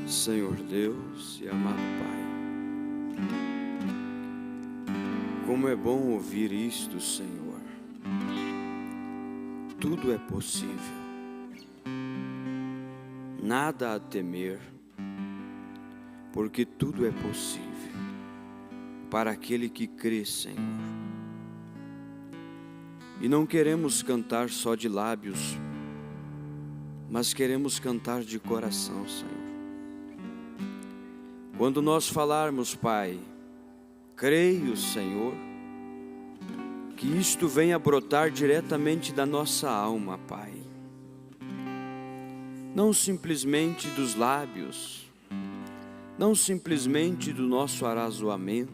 Senhor Deus e amado Pai, como é bom ouvir isto, Senhor. Tudo é possível, nada a temer, porque tudo é possível para aquele que crê, Senhor. E não queremos cantar só de lábios, mas queremos cantar de coração, Senhor. Quando nós falarmos, Pai, creio, Senhor, que isto venha brotar diretamente da nossa alma, Pai. Não simplesmente dos lábios, não simplesmente do nosso arrazoamento,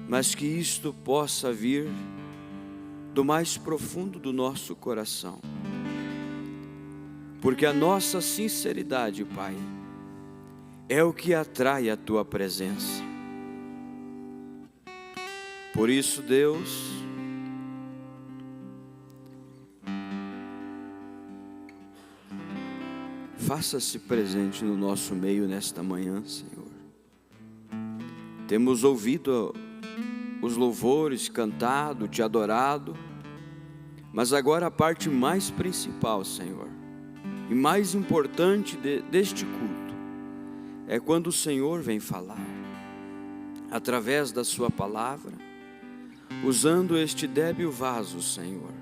mas que isto possa vir do mais profundo do nosso coração. Porque a nossa sinceridade, Pai, é o que atrai a Tua presença. Por isso, Deus, faça-se presente no nosso meio nesta manhã, Senhor. Temos ouvido os louvores, cantado, Te adorado, mas agora a parte mais principal, Senhor, e mais importante deste culto, é quando o Senhor vem falar, através da Sua palavra, usando este débil vaso, Senhor,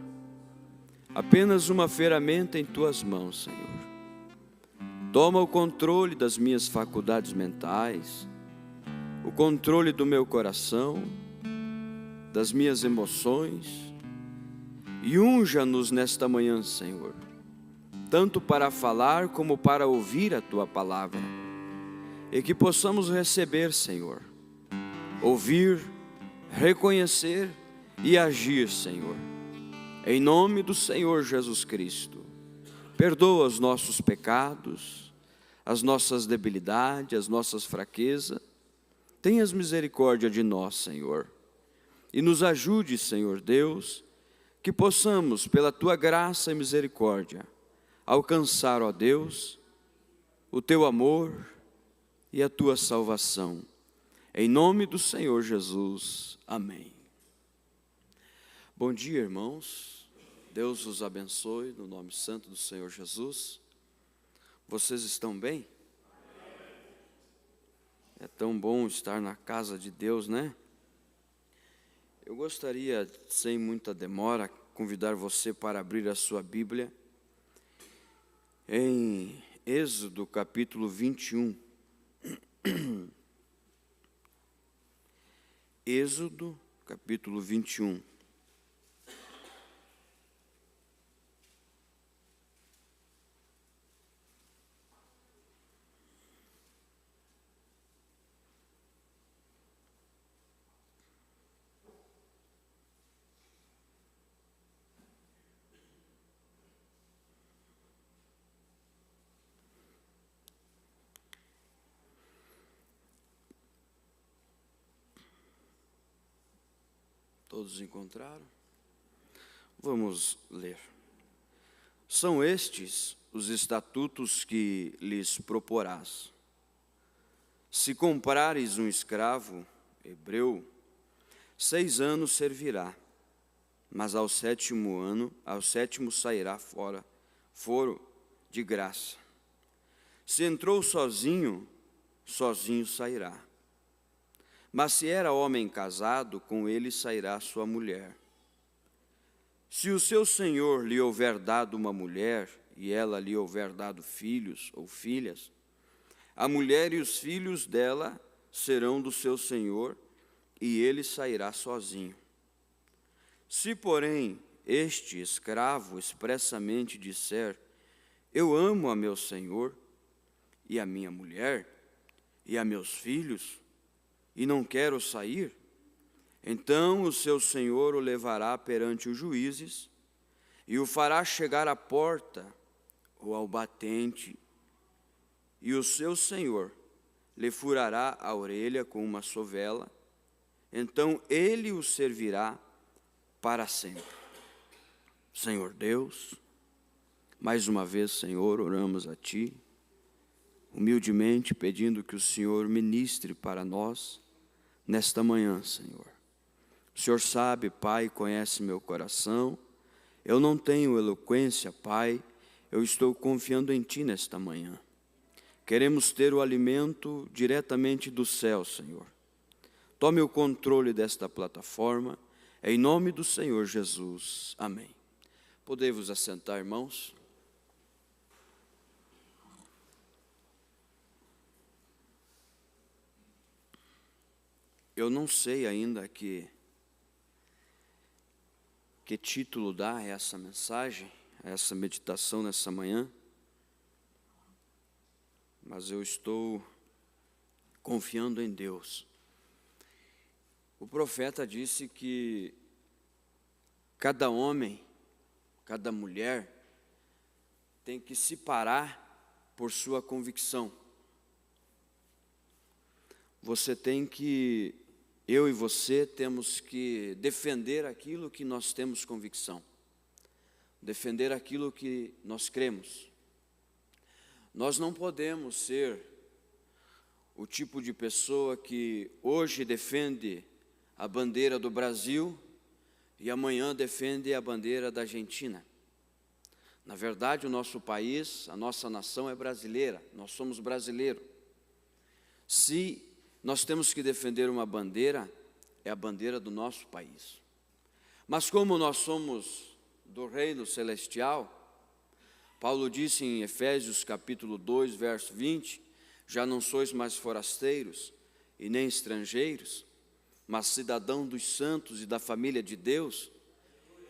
apenas uma ferramenta em Tuas mãos, Senhor. Toma o controle das minhas faculdades mentais, o controle do meu coração, das minhas emoções, e unja-nos nesta manhã, Senhor, tanto para falar como para ouvir a Tua palavra, e que possamos receber, Senhor, ouvir, reconhecer e agir, Senhor, em nome do Senhor Jesus Cristo. Perdoa os nossos pecados, as nossas debilidades, as nossas fraquezas. Tenhas misericórdia de nós, Senhor, e nos ajude, Senhor Deus, que possamos, pela Tua graça e misericórdia, alcançar, ó Deus, o Teu amor e a Tua salvação. Em nome do Senhor Jesus. Amém. Bom dia, irmãos. Deus os abençoe no nome santo do Senhor Jesus. Vocês estão bem? É tão bom estar na casa de Deus, né? Eu gostaria, sem muita demora, convidar você para abrir a sua Bíblia em Êxodo capítulo 21. Êxodo capítulo 21. Todos encontraram? Vamos ler. São estes os estatutos que lhes proporás. Se comprares um escravo hebreu, 6 anos servirá, mas ao sétimo sairá foro de graça. Se entrou sozinho, sozinho sairá. Mas se era homem casado, com ele sairá sua mulher. Se o seu senhor lhe houver dado uma mulher, e ela lhe houver dado filhos ou filhas, a mulher e os filhos dela serão do seu senhor, e ele sairá sozinho. Se, porém, este escravo expressamente disser: eu amo a meu senhor, e a minha mulher, e a meus filhos, e não quero sair, então o seu senhor o levará perante os juízes, e o fará chegar à porta ou ao batente, e o seu senhor lhe furará a orelha com uma sovela, então ele o servirá para sempre. Senhor Deus, mais uma vez, Senhor, oramos a Ti, humildemente pedindo que o Senhor ministre para nós nesta manhã, Senhor. O Senhor sabe, Pai, conhece meu coração. Eu não tenho eloquência, Pai, eu estou confiando em Ti nesta manhã. Queremos ter o alimento diretamente do céu, Senhor. Tome o controle desta plataforma, em nome do Senhor Jesus. Amém. Podemos assentar, irmãos? Eu não sei ainda que título dá a essa mensagem, a essa meditação nessa manhã, mas eu estou confiando em Deus. O profeta disse que cada homem, cada mulher tem que se parar por sua convicção. Eu e você temos que defender aquilo que nós temos convicção, defender aquilo que nós cremos. Nós não podemos ser o tipo de pessoa que hoje defende a bandeira do Brasil e amanhã defende a bandeira da Argentina. Na verdade, o nosso país, a nossa nação é brasileira, nós somos brasileiros. Se nós temos que defender uma bandeira, é a bandeira do nosso país. Mas como nós somos do reino celestial, Paulo disse em Efésios capítulo 2, verso 20, já não sois mais forasteiros e nem estrangeiros, mas cidadão dos santos e da família de Deus,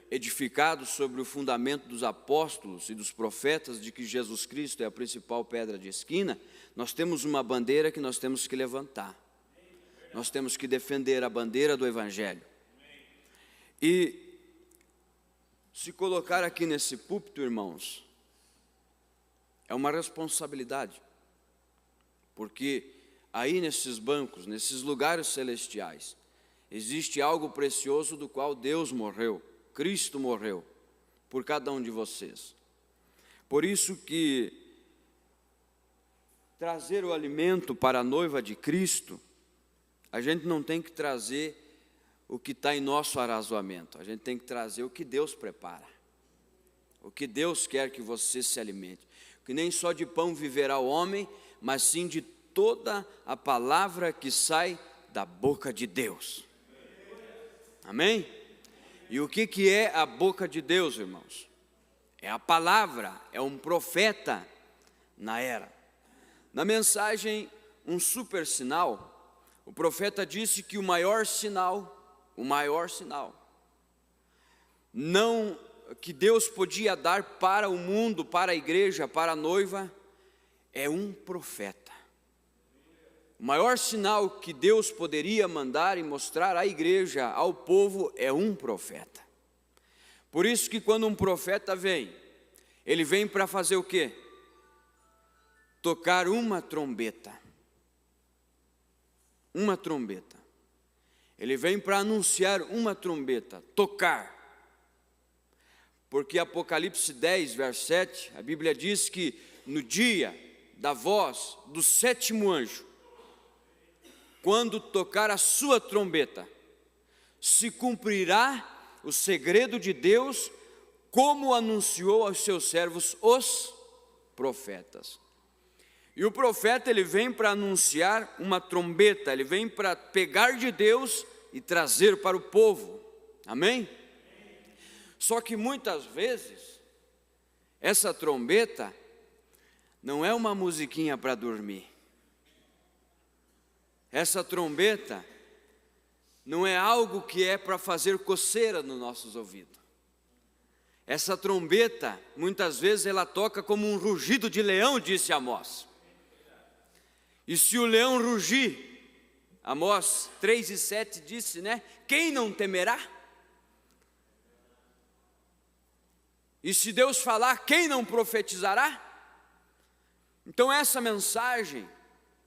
edificados sobre o fundamento dos apóstolos e dos profetas, de que Jesus Cristo é a principal pedra de esquina. Nós temos uma bandeira que nós temos que levantar. Nós temos que defender a bandeira do Evangelho. E se colocar aqui nesse púlpito, irmãos, é uma responsabilidade, porque aí nesses bancos, nesses lugares celestiais, existe algo precioso do qual Deus morreu, Cristo morreu por cada um de vocês. Por isso que trazer o alimento para a noiva de Cristo, a gente não tem que trazer o que está em nosso arrazoamento, a gente tem que trazer o que Deus prepara, o que Deus quer que você se alimente. Que nem só de pão viverá o homem, mas sim de toda a palavra que sai da boca de Deus. Amém? E o que é a boca de Deus, irmãos? É a palavra, é um profeta na era. Na mensagem, um super sinal, o profeta disse que o maior sinal que Deus podia dar para o mundo, para a igreja, para a noiva, é um profeta. O maior sinal que Deus poderia mandar e mostrar à igreja, ao povo, é um profeta. Por isso que quando um profeta vem, ele vem para fazer o quê? Tocar uma trombeta. Uma trombeta. Ele vem para anunciar uma trombeta, tocar. Porque Apocalipse 10, verso 7, a Bíblia diz que no dia da voz do sétimo anjo, quando tocar a sua trombeta, se cumprirá o segredo de Deus, como anunciou aos seus servos os profetas. E o profeta, ele vem para anunciar uma trombeta, ele vem para pegar de Deus e trazer para o povo. Amém? Só que muitas vezes, essa trombeta não é uma musiquinha para dormir. Essa trombeta não é algo que é para fazer coceira nos nossos ouvidos. Essa trombeta, muitas vezes, ela toca como um rugido de leão, disse Amós. E se o leão rugir, Amós 3:7 disse, né? Quem não temerá? E se Deus falar, quem não profetizará? Então essa mensagem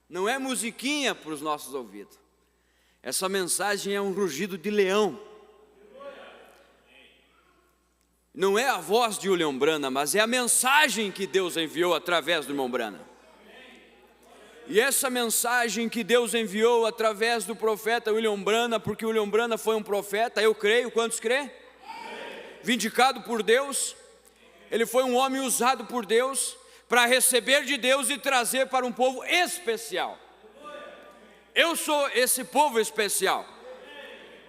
não é musiquinha para os nossos ouvidos. Essa mensagem é um rugido de leão. Não é a voz de William Branham, mas é a mensagem que Deus enviou através do irmão Branham. E essa mensagem que Deus enviou através do profeta William Branham, porque William Branham foi um profeta, eu creio, quantos crê? Vindicado por Deus, ele foi um homem usado por Deus, para receber de Deus e trazer para um povo especial. Eu sou esse povo especial,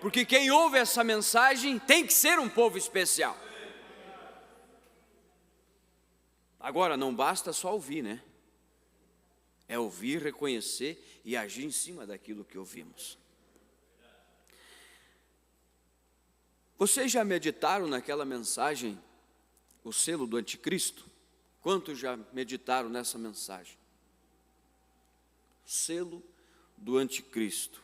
porque quem ouve essa mensagem tem que ser um povo especial. Agora, não basta só ouvir, né? É ouvir, reconhecer e agir em cima daquilo que ouvimos. Vocês já meditaram naquela mensagem, o selo do anticristo? Quantos já meditaram nessa mensagem? O selo do anticristo.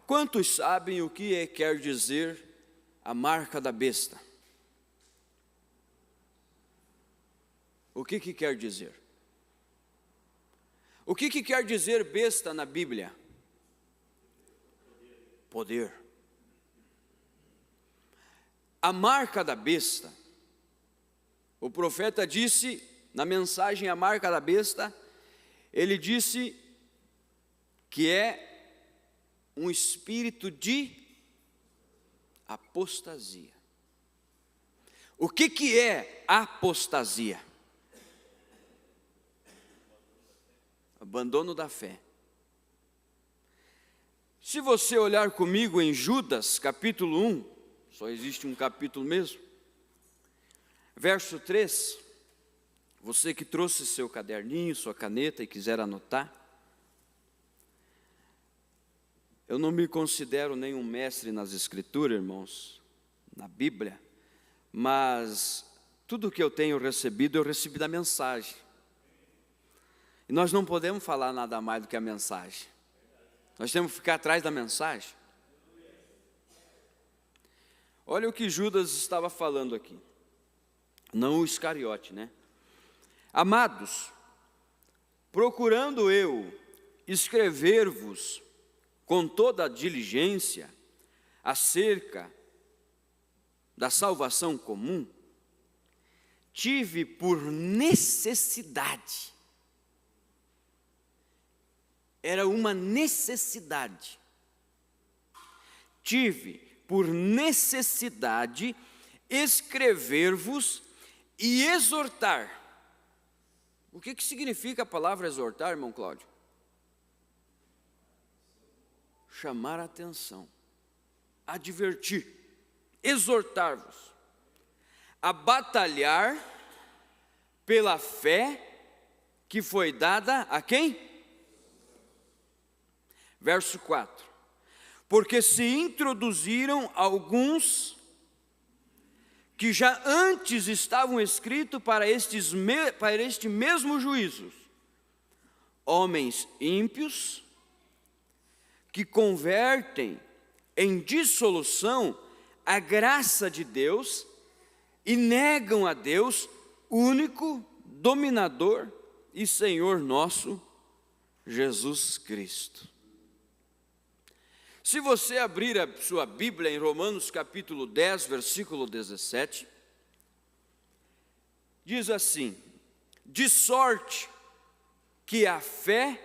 Quantos sabem o que quer dizer a marca da besta? O que quer dizer? O que quer dizer besta na Bíblia? Poder. A marca da besta, o profeta disse, na mensagem a marca da besta, ele disse que é um espírito de apostasia. O que é apostasia? Abandono da fé. Se você olhar comigo em Judas, capítulo 1, só existe um capítulo mesmo, verso 3, você que trouxe seu caderninho, sua caneta e quiser anotar, eu não me considero nenhum mestre nas escrituras, irmãos, na Bíblia, mas tudo que eu tenho recebido, eu recebi da mensagem. E nós não podemos falar nada mais do que a mensagem. Nós temos que ficar atrás da mensagem. Olha o que Judas estava falando aqui. Não o Iscariote, né? Amados, procurando eu escrever-vos com toda a diligência acerca da salvação comum, tive por necessidade. Era uma necessidade. Tive por necessidade escrever-vos e exortar. O que significa a palavra exortar, irmão Cláudio? Chamar a atenção, advertir, exortar-vos a batalhar pela fé que foi dada a quem? Verso 4, porque se introduziram alguns que já antes estavam escritos para este mesmo juízo, homens ímpios, que convertem em dissolução a graça de Deus e negam a Deus, único dominador e Senhor nosso, Jesus Cristo. Se você abrir a sua Bíblia em Romanos capítulo 10, versículo 17, diz assim: de sorte que a fé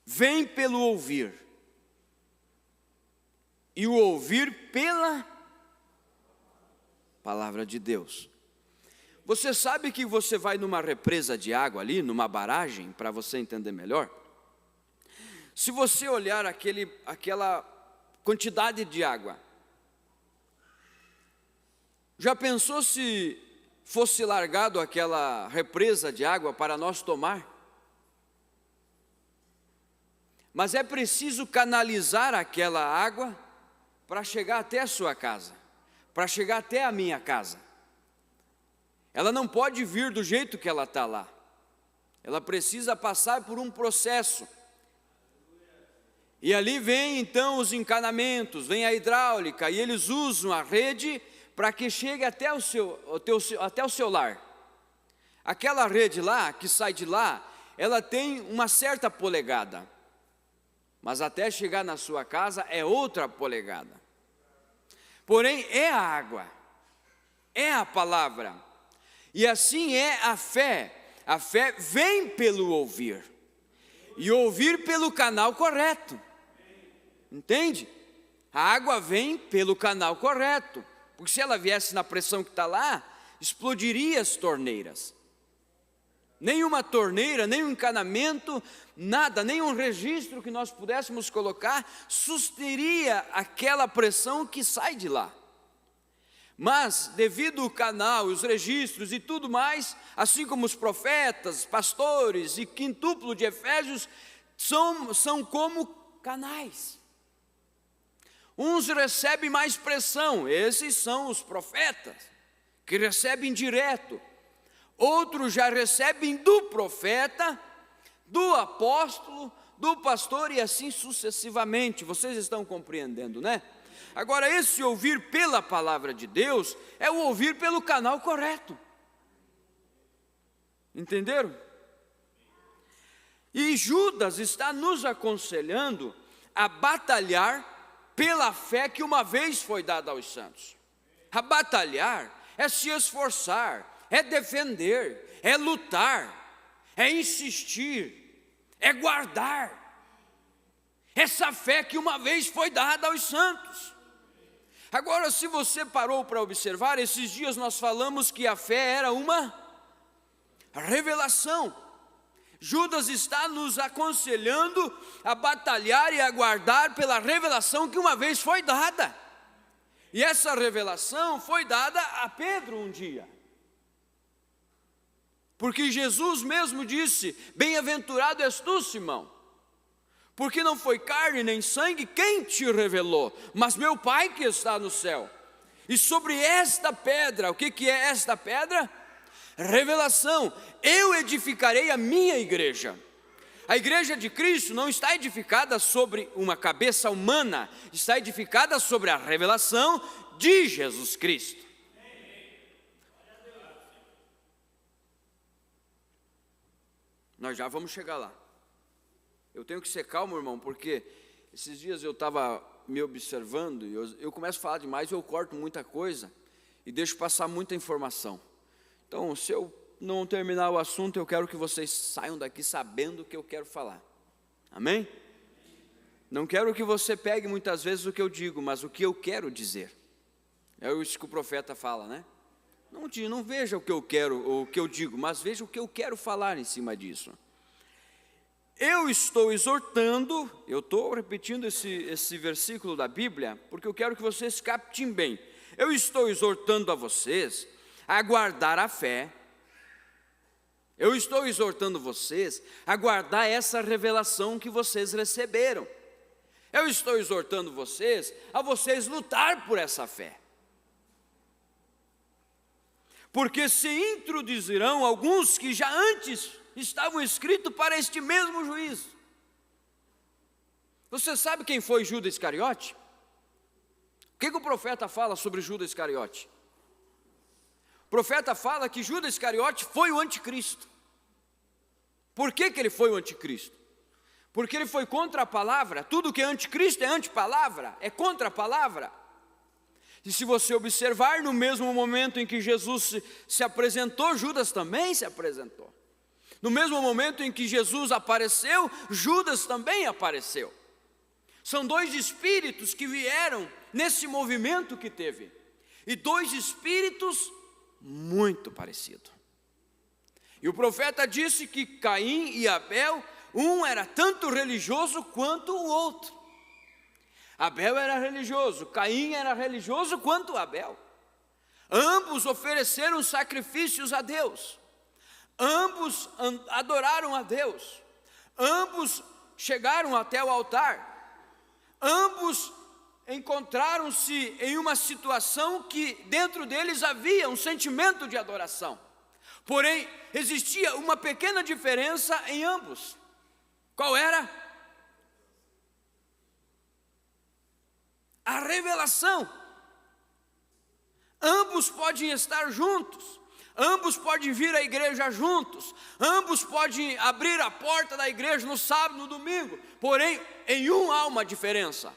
vem pelo ouvir, e o ouvir pela palavra de Deus. Você sabe que você vai numa represa de água ali, numa barragem, para você entender melhor? Se você olhar aquela quantidade de água, já pensou se fosse largado aquela represa de água para nós tomar? Mas é preciso canalizar aquela água para chegar até a sua casa, para chegar até a minha casa. Ela não pode vir do jeito que ela está lá. Ela precisa passar por um processo. E ali vem então os encanamentos, vem a hidráulica, e eles usam a rede para que chegue até o seu lar. Aquela rede lá, que sai de lá, ela tem uma certa polegada, mas até chegar na sua casa é outra polegada. Porém, é a água, é a palavra, e assim é a fé. A fé vem pelo ouvir, e ouvir pelo canal correto. Entende? A água vem pelo canal correto, porque se ela viesse na pressão que está lá, explodiria as torneiras. Nenhuma torneira, nenhum encanamento, nada, nenhum registro que nós pudéssemos colocar susteria aquela pressão que sai de lá. Mas, devido ao canal, os registros e tudo mais, assim como os profetas, pastores e quintuplo de Efésios, são como canais. Uns recebem mais pressão, esses são os profetas, que recebem direto. Outros já recebem do profeta, do apóstolo, do pastor e assim sucessivamente. Vocês estão compreendendo, né? Agora, esse ouvir pela palavra de Deus é o ouvir pelo canal correto. Entenderam? E Judas está nos aconselhando a batalhar pela fé que uma vez foi dada aos santos. A batalhar é se esforçar, é defender, é lutar, é insistir, é guardar essa fé que uma vez foi dada aos santos. Agora, se você parou para observar, esses dias nós falamos que a fé era uma revelação. Judas está nos aconselhando a batalhar e a guardar pela revelação que uma vez foi dada. E essa revelação foi dada a Pedro um dia. Porque Jesus mesmo disse: bem-aventurado és tu, Simão, porque não foi carne nem sangue quem te revelou, mas meu Pai que está no céu. E sobre esta pedra, o que é esta pedra? Revelação. Eu edificarei a minha igreja. A igreja de Cristo não está edificada sobre uma cabeça humana, está edificada sobre a revelação de Jesus Cristo. Nós já vamos chegar lá. Eu tenho que ser calmo, irmão, porque esses dias eu estava me observando e eu começo a falar demais, eu corto muita coisa e deixo passar muita informação. Então, se eu não terminar o assunto, eu quero que vocês saiam daqui sabendo o que eu quero falar. Amém? Não quero que você pegue muitas vezes o que eu digo, mas o que eu quero dizer. É isso que o profeta fala, né? Não veja o que eu quero ou o que eu digo, mas veja o que eu quero falar em cima disso. Eu estou exortando, eu estou repetindo esse versículo da Bíblia, porque eu quero que vocês captem bem. Eu estou exortando a vocês a guardar a fé. Eu estou exortando vocês a guardar essa revelação que vocês receberam. Eu estou exortando vocês a vocês lutar por essa fé. Porque se introduzirão alguns que já antes estavam escritos para este mesmo juízo. Você sabe quem foi Judas Iscariote? O que o profeta fala sobre Judas Iscariote? O profeta fala que Judas Iscariote foi o anticristo. Por que ele foi o anticristo? Porque ele foi contra a palavra. Tudo que é anticristo é antipalavra, é contra a palavra. E se você observar, no mesmo momento em que Jesus se apresentou, Judas também se apresentou. No mesmo momento em que Jesus apareceu, Judas também apareceu. São dois espíritos que vieram nesse movimento que teve. E dois espíritos muito parecidos. E o profeta disse que Caim e Abel, um era tanto religioso quanto o outro. Abel era religioso, Caim era religioso quanto Abel. Ambos ofereceram sacrifícios a Deus. Ambos adoraram a Deus. Ambos chegaram até o altar. Ambos encontraram-se em uma situação que dentro deles havia um sentimento de adoração. Porém, existia uma pequena diferença em ambos. Qual era? A revelação. Ambos podem estar juntos. Ambos podem vir à igreja juntos. Ambos podem abrir a porta da igreja no sábado, no domingo. Porém, em um há uma diferença.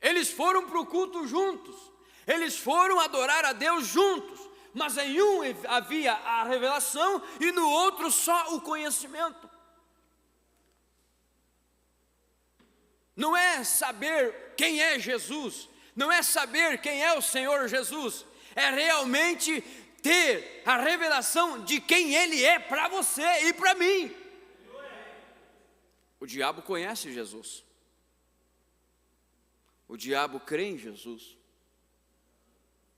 Eles foram para o culto juntos. Eles foram adorar a Deus juntos. mas em um havia a revelação e no outro só o conhecimento. Não é saber quem é Jesus, não é saber quem é o Senhor Jesus, é realmente ter a revelação de quem Ele é para você e para mim. O diabo conhece Jesus, o diabo crê em Jesus,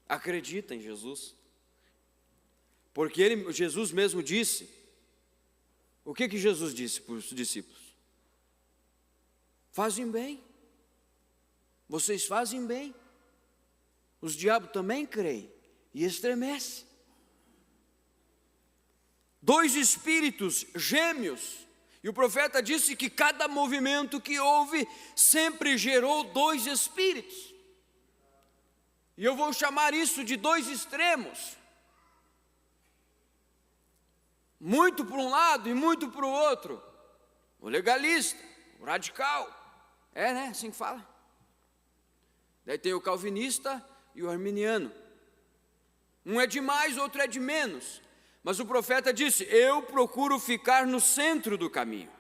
acredita em Jesus, porque Jesus mesmo disse, o que Jesus disse para os discípulos? Fazem bem, vocês fazem bem, os diabos também creem e estremecem. Dois espíritos gêmeos, e o profeta disse que cada movimento que houve sempre gerou dois espíritos, e eu vou chamar isso de dois extremos, muito para um lado e muito para o outro, o legalista, o radical, assim que fala. Daí tem o calvinista e o arminiano, um é de mais, outro é de menos, mas o profeta disse, eu procuro ficar no centro do caminho,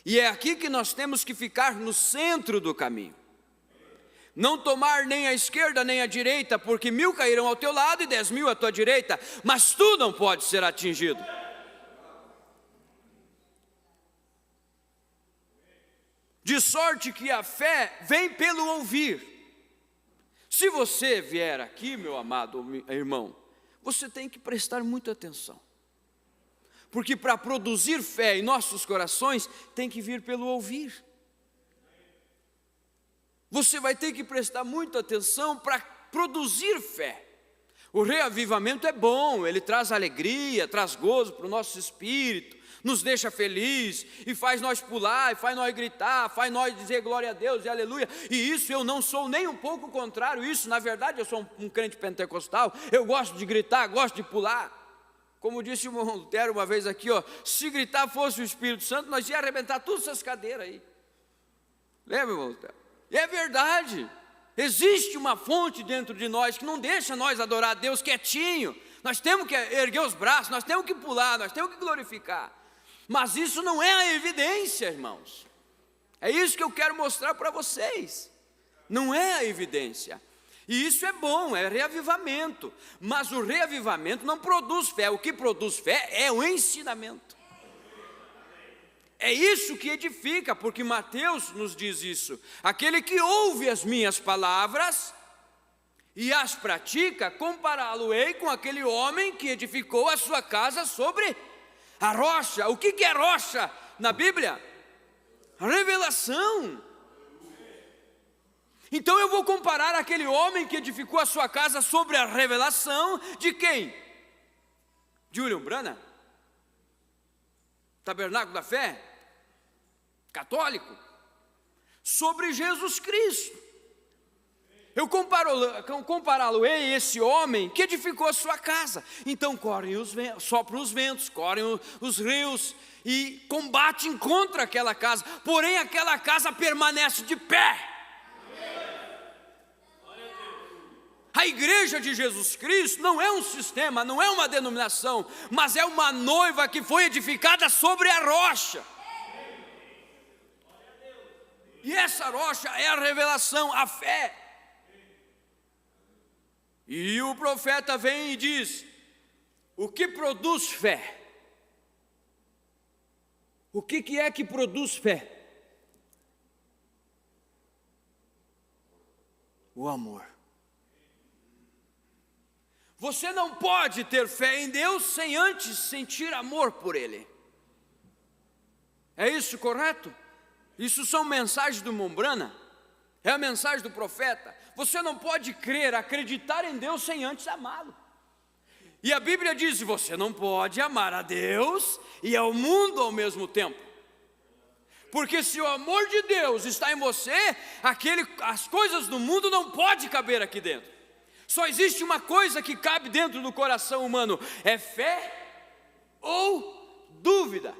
e é aqui que nós temos que ficar no centro do caminho, não tomar nem a esquerda nem a direita, porque 1000 cairão ao teu lado e 10.000 à tua direita, mas tu não podes ser atingido. De sorte que a fé vem pelo ouvir. Se você vier aqui, meu amado irmão, você tem que prestar muita atenção, porque para produzir fé em nossos corações, tem que vir pelo ouvir. Você vai ter que prestar muita atenção para produzir fé. O reavivamento é bom, ele traz alegria, traz gozo para o nosso espírito, nos deixa feliz, e faz nós pular, e faz nós gritar, faz nós dizer glória a Deus e aleluia, e isso eu não sou nem um pouco contrário, isso na verdade eu sou um crente pentecostal, eu gosto de gritar, gosto de pular, como disse o irmão Lutero uma vez aqui, se gritar fosse o Espírito Santo, nós ia arrebentar todas essas cadeiras aí, lembra, irmão Lutero? E é verdade, existe uma fonte dentro de nós que não deixa nós adorar a Deus quietinho, nós temos que erguer os braços, nós temos que pular, nós temos que glorificar, mas isso não é a evidência, irmãos, é isso que eu quero mostrar para vocês, não é a evidência, e isso é bom, é reavivamento, mas o reavivamento não produz fé, o que produz fé é o ensinamento. É isso que edifica, porque Mateus nos diz isso, aquele que ouve as minhas palavras e as pratica, compará-lo-ei com aquele homem que edificou a sua casa sobre a rocha. O que é rocha na Bíblia? A revelação. Então eu vou comparar aquele homem que edificou a sua casa sobre a revelação de quem? De William Branham? Tabernáculo da Fé? Católico? Sobre Jesus Cristo. Eu compará-lo-ei esse homem que edificou a sua casa. Então correm os ventos, sopram os ventos, correm os rios e combatem contra aquela casa. Porém aquela casa permanece de pé. A igreja de Jesus Cristo não é um sistema, não é uma denominação, mas é uma noiva que foi edificada sobre a rocha. E essa rocha é a revelação, a fé. E o profeta vem e diz, o que produz fé? O que é que produz fé? O amor. Você não pode ter fé em Deus sem antes sentir amor por Ele. É isso correto? Isso são mensagens do irmão Branham, é a mensagem do profeta. Você não pode crer, acreditar em Deus sem antes amá-lo. E a Bíblia diz, você não pode amar a Deus e ao mundo ao mesmo tempo. Porque se o amor de Deus está em você, as coisas do mundo não podem caber aqui dentro. Só existe uma coisa que cabe dentro do coração humano, é fé ou dúvida.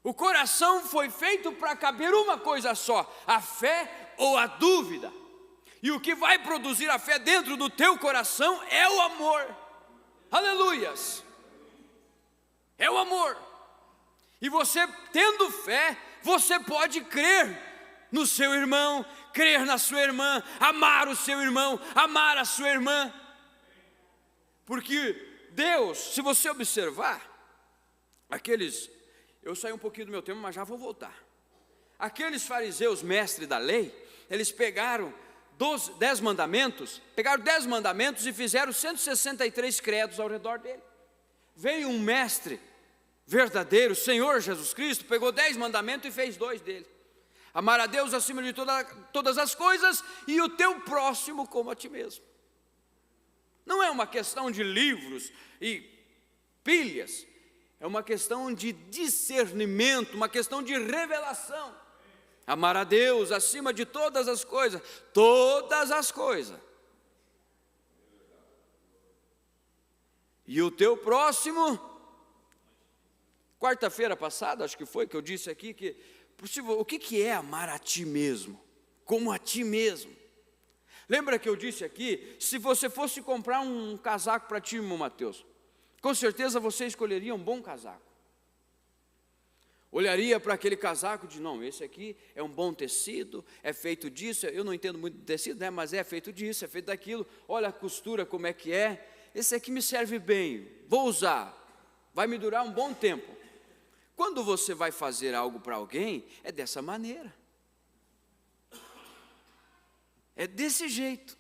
O coração foi feito para caber uma coisa só, a fé ou a dúvida. E o que vai produzir a fé dentro do teu coração é o amor. Aleluias! É o amor. E você, tendo fé, você pode crer no seu irmão, crer na sua irmã, amar o seu irmão, amar a sua irmã. Porque Deus, se você observar, eu saí um pouquinho do meu tema, mas já vou voltar. Aqueles fariseus, mestres da lei, eles pegaram 10 mandamentos, e fizeram 163 credos ao redor dele. Veio um mestre verdadeiro, Senhor Jesus Cristo, pegou 10 mandamentos e fez 2 dele. Amar a Deus acima de todas as coisas e o teu próximo como a ti mesmo. Não é uma questão de livros e pilhas, é uma questão de discernimento, uma questão de revelação. Amar a Deus acima de todas as coisas, todas as coisas. E o teu próximo, quarta-feira passada, acho que foi que eu disse aqui, o que é amar a ti mesmo? Como a ti mesmo? Lembra que eu disse aqui, se você fosse comprar um casaco para ti, irmão Mateus, com certeza você escolheria um bom casaco. Olharia para aquele casaco e diz, não, esse aqui é um bom tecido, é feito disso, eu não entendo muito de tecido, né, mas é feito disso, é feito daquilo, olha a costura como é que é, esse aqui me serve bem, vou usar, vai me durar um bom tempo. Quando você vai fazer algo para alguém, é dessa maneira. É desse jeito.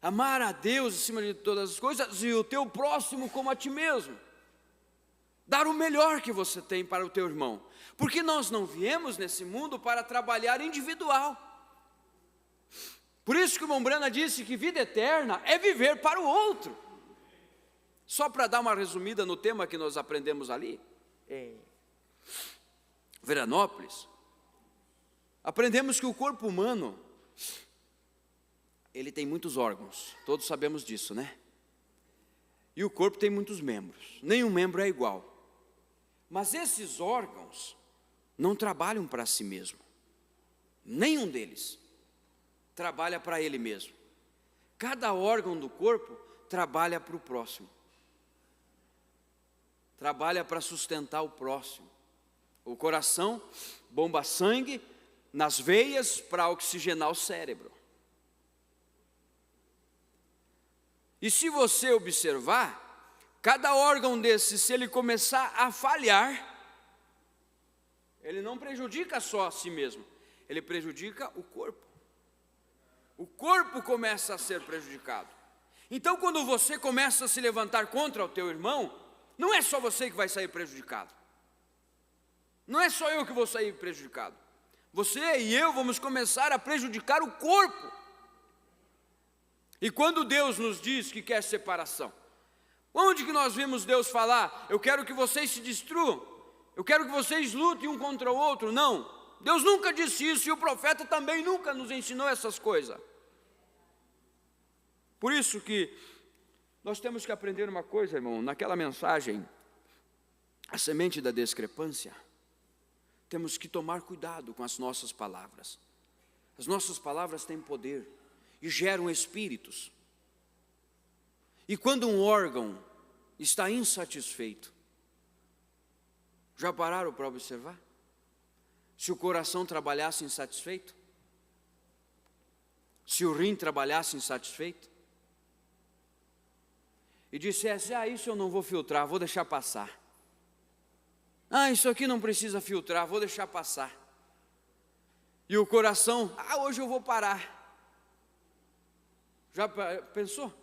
Amar a Deus acima de todas as coisas e o teu próximo como a ti mesmo. Dar o melhor que você tem para o teu irmão. Porque nós não viemos nesse mundo para trabalhar individual. Por isso que o Mombrana disse que vida eterna é viver para o outro. Só para dar uma resumida no tema que nós aprendemos ali, Veranópolis, aprendemos que o corpo humano, ele tem muitos órgãos, todos sabemos disso, né? E o corpo tem muitos membros, nenhum membro é igual. Mas esses órgãos não trabalham para si mesmo, nenhum deles trabalha para ele mesmo. Cada órgão do corpo trabalha para o próximo, trabalha para sustentar o próximo. O coração bomba sangue nas veias para oxigenar o cérebro. E se você observar, cada órgão desse, se ele começar a falhar, ele não prejudica só a si mesmo, ele prejudica o corpo. O corpo começa a ser prejudicado. Então, quando você começa a se levantar contra o teu irmão, não é só você que vai sair prejudicado. Não é só eu que vou sair prejudicado. Você e eu vamos começar a prejudicar o corpo. E quando Deus nos diz que quer separação, onde que nós vimos Deus falar, eu quero que vocês se destruam, eu quero que vocês lutem um contra o outro? Não, Deus nunca disse isso e o profeta também nunca nos ensinou essas coisas. Por isso que nós temos que aprender uma coisa, irmão, naquela mensagem, a semente da discrepância, temos que tomar cuidado com as nossas palavras. As nossas palavras têm poder e geram espíritos. E quando um órgão está insatisfeito, já pararam para observar? Se o coração trabalhasse insatisfeito? Se o rim trabalhasse insatisfeito? E dissesse, isso eu não vou filtrar, vou deixar passar. Isso aqui não precisa filtrar, vou deixar passar. E o coração, hoje eu vou parar. Já pensou?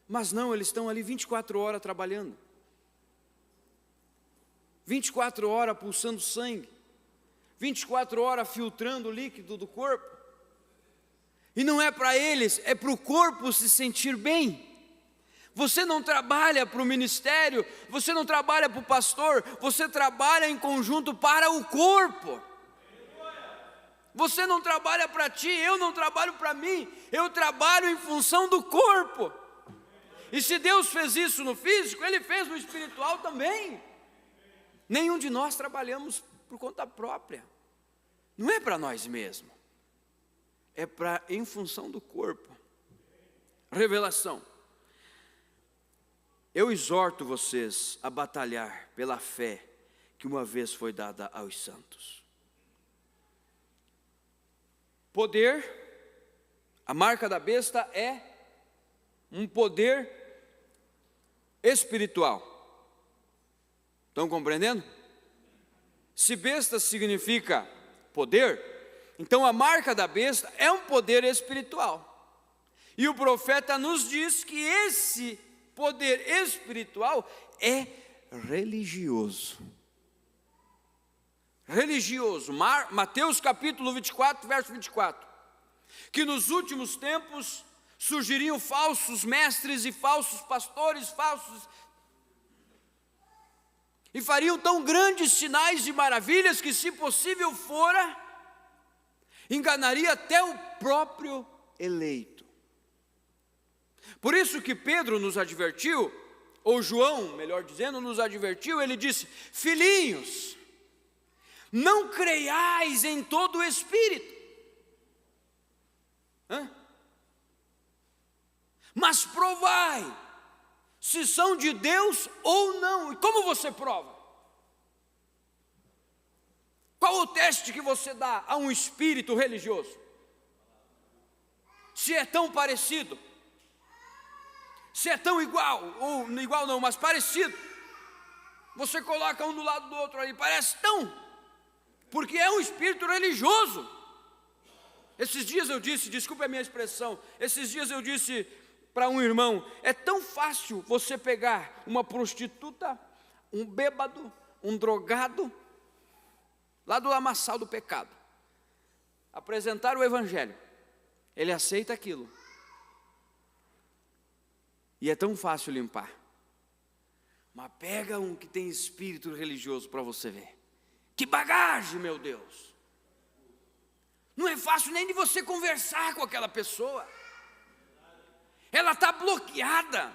Mas não, eles estão ali 24 horas trabalhando. 24 horas pulsando sangue. 24 horas filtrando o líquido do corpo. E não é para eles, é para o corpo se sentir bem. Você não trabalha para o ministério, você não trabalha para o pastor, você trabalha em conjunto para o corpo. Você não trabalha para ti, eu não trabalho para mim, eu trabalho em função do corpo. E se Deus fez isso no físico, Ele fez no espiritual também. Nenhum de nós trabalhamos por conta própria, não é para nós mesmos. é em função do corpo. Revelação. Eu exorto vocês a batalhar pela fé que uma vez foi dada aos santos. Poder, a marca da besta é um poder espiritual. Estão compreendendo? Se besta significa poder, então a marca da besta é um poder espiritual. E o profeta nos diz que esse poder espiritual é religioso. Religioso. Mateus capítulo 24, verso 24. Que nos últimos tempos surgiriam falsos mestres e falsos pastores, e fariam tão grandes sinais e maravilhas que, se possível fora, enganaria até o próprio eleito. Por isso que Pedro nos advertiu, ou João, melhor dizendo, nos advertiu, ele disse: filhinhos, não creiais em todo o espírito, mas provai se são de Deus ou não. E como você prova? Qual o teste que você dá a um espírito religioso? Se é tão parecido, se é tão igual, ou igual não, mas parecido. Você coloca um do lado do outro aí, parece tão, porque é um espírito religioso. Esses dias eu disse, desculpe a minha expressão, esses dias eu disse para um irmão: é tão fácil você pegar uma prostituta, um bêbado, um drogado, lá do lamaçal do pecado, apresentar o evangelho, ele aceita aquilo, e é tão fácil limpar. Mas pega um que tem espírito religioso para você ver, que bagagem, meu Deus. Não é fácil nem de você conversar com aquela pessoa, ela está bloqueada.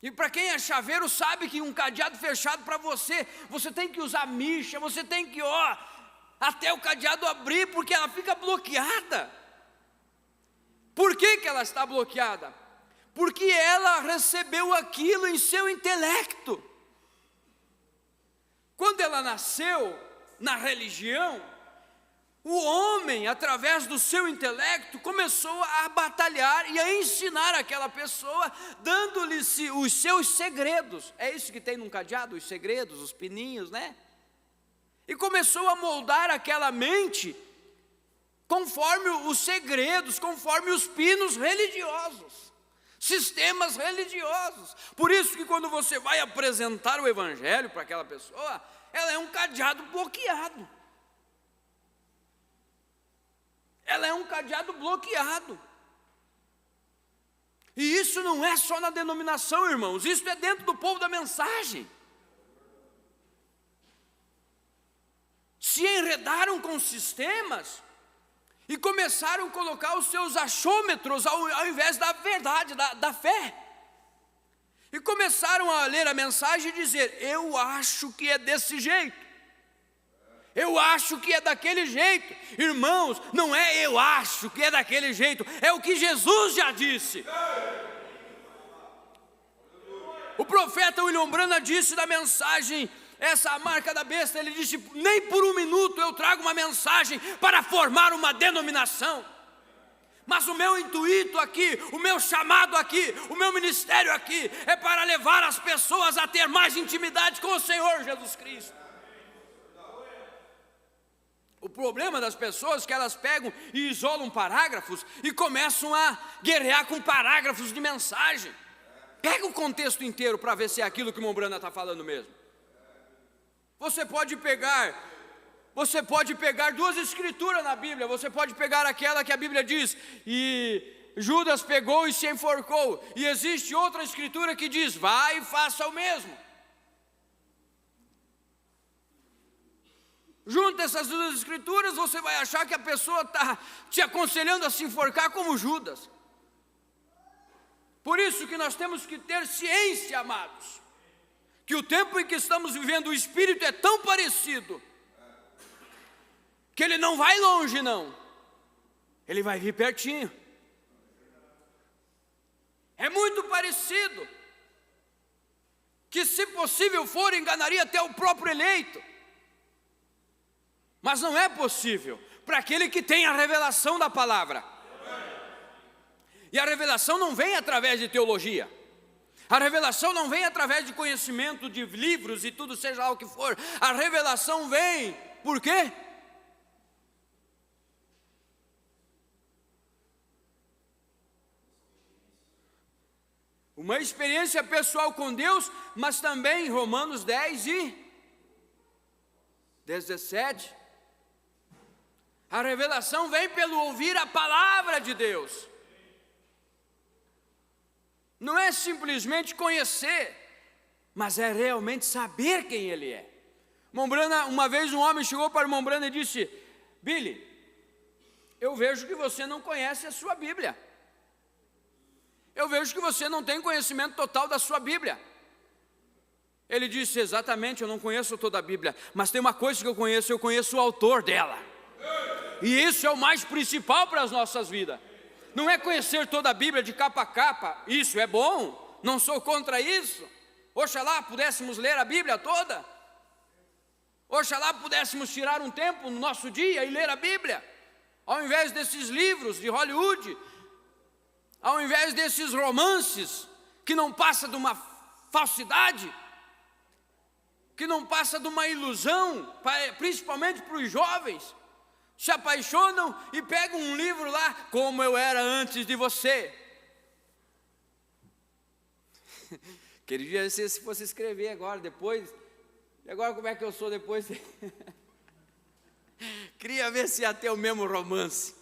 E para quem é chaveiro sabe que um cadeado fechado para você, você tem que usar micha, você tem que, até o cadeado abrir, porque ela fica bloqueada. Por que ela está bloqueada? Porque ela recebeu aquilo em seu intelecto. Quando ela nasceu na religião, o homem, através do seu intelecto, começou a batalhar e a ensinar aquela pessoa, dando-lhe os seus segredos. É isso que tem num cadeado, os segredos, os pininhos, né? E começou a moldar aquela mente conforme os segredos, conforme os pinos religiosos, sistemas religiosos. Por isso que quando você vai apresentar o evangelho para aquela pessoa, ela é um cadeado bloqueado. Ela é um cadeado bloqueado. E isso não é só na denominação, irmãos, isso é dentro do povo da mensagem. Se enredaram com sistemas e começaram a colocar os seus achômetros ao invés da verdade, da fé. E começaram a ler a mensagem e dizer: eu acho que é desse jeito, eu acho que é daquele jeito. Irmãos, não é eu acho que é daquele jeito, é o que Jesus já disse. O profeta William Branham disse na mensagem, essa marca da besta, ele disse: nem por um minuto eu trago uma mensagem para formar uma denominação, mas o meu intuito aqui, o meu chamado aqui, o meu ministério aqui é para levar as pessoas a ter mais intimidade com o Senhor Jesus Cristo. O problema das pessoas é que elas pegam e isolam parágrafos e começam a guerrear com parágrafos de mensagem. Pega o contexto inteiro para ver se é aquilo que o Mombrana está falando mesmo. Você pode pegar duas escrituras na Bíblia. Você pode pegar aquela que a Bíblia diz: e Judas pegou e se enforcou. E existe outra escritura que diz: vai e faça o mesmo. Junta essas duas escrituras, você vai achar que a pessoa está te aconselhando a se enforcar como Judas. Por isso que nós temos que ter ciência, amados, que o tempo em que estamos vivendo, o Espírito é tão parecido, que ele não vai longe não. Ele vai vir pertinho. É muito parecido, que se possível for, enganaria até o próprio eleito. Mas não é possível para aquele que tem a revelação da palavra. E a revelação não vem através de teologia. A revelação não vem através de conhecimento de livros e tudo, seja lá o que for. A revelação vem, por quê? Uma experiência pessoal com Deus, mas também Romanos 10 e 17. A revelação vem pelo ouvir a palavra de Deus. Não é simplesmente conhecer, mas é realmente saber quem Ele é. Uma vez um homem chegou para o irmão Branham e disse: Billy, eu vejo que você não conhece a sua Bíblia. Eu vejo que você não tem conhecimento total da sua Bíblia. Ele disse: exatamente, eu não conheço toda a Bíblia, mas tem uma coisa que eu conheço o autor dela. E isso é o mais principal para as nossas vidas. Não é conhecer toda a Bíblia de capa a capa, isso é bom, não sou contra isso. Oxalá pudéssemos ler a Bíblia toda. Oxalá pudéssemos tirar um tempo no nosso dia e ler a Bíblia, ao invés desses livros de Hollywood, ao invés desses romances que não passam de uma falsidade, que não passa de uma ilusão, principalmente para os jovens. Se apaixonam e pegam um livro lá, como eu era antes de você. Queria se fosse escrever agora, depois. E agora como é que eu sou depois? Queria ver se ia ter o mesmo romance.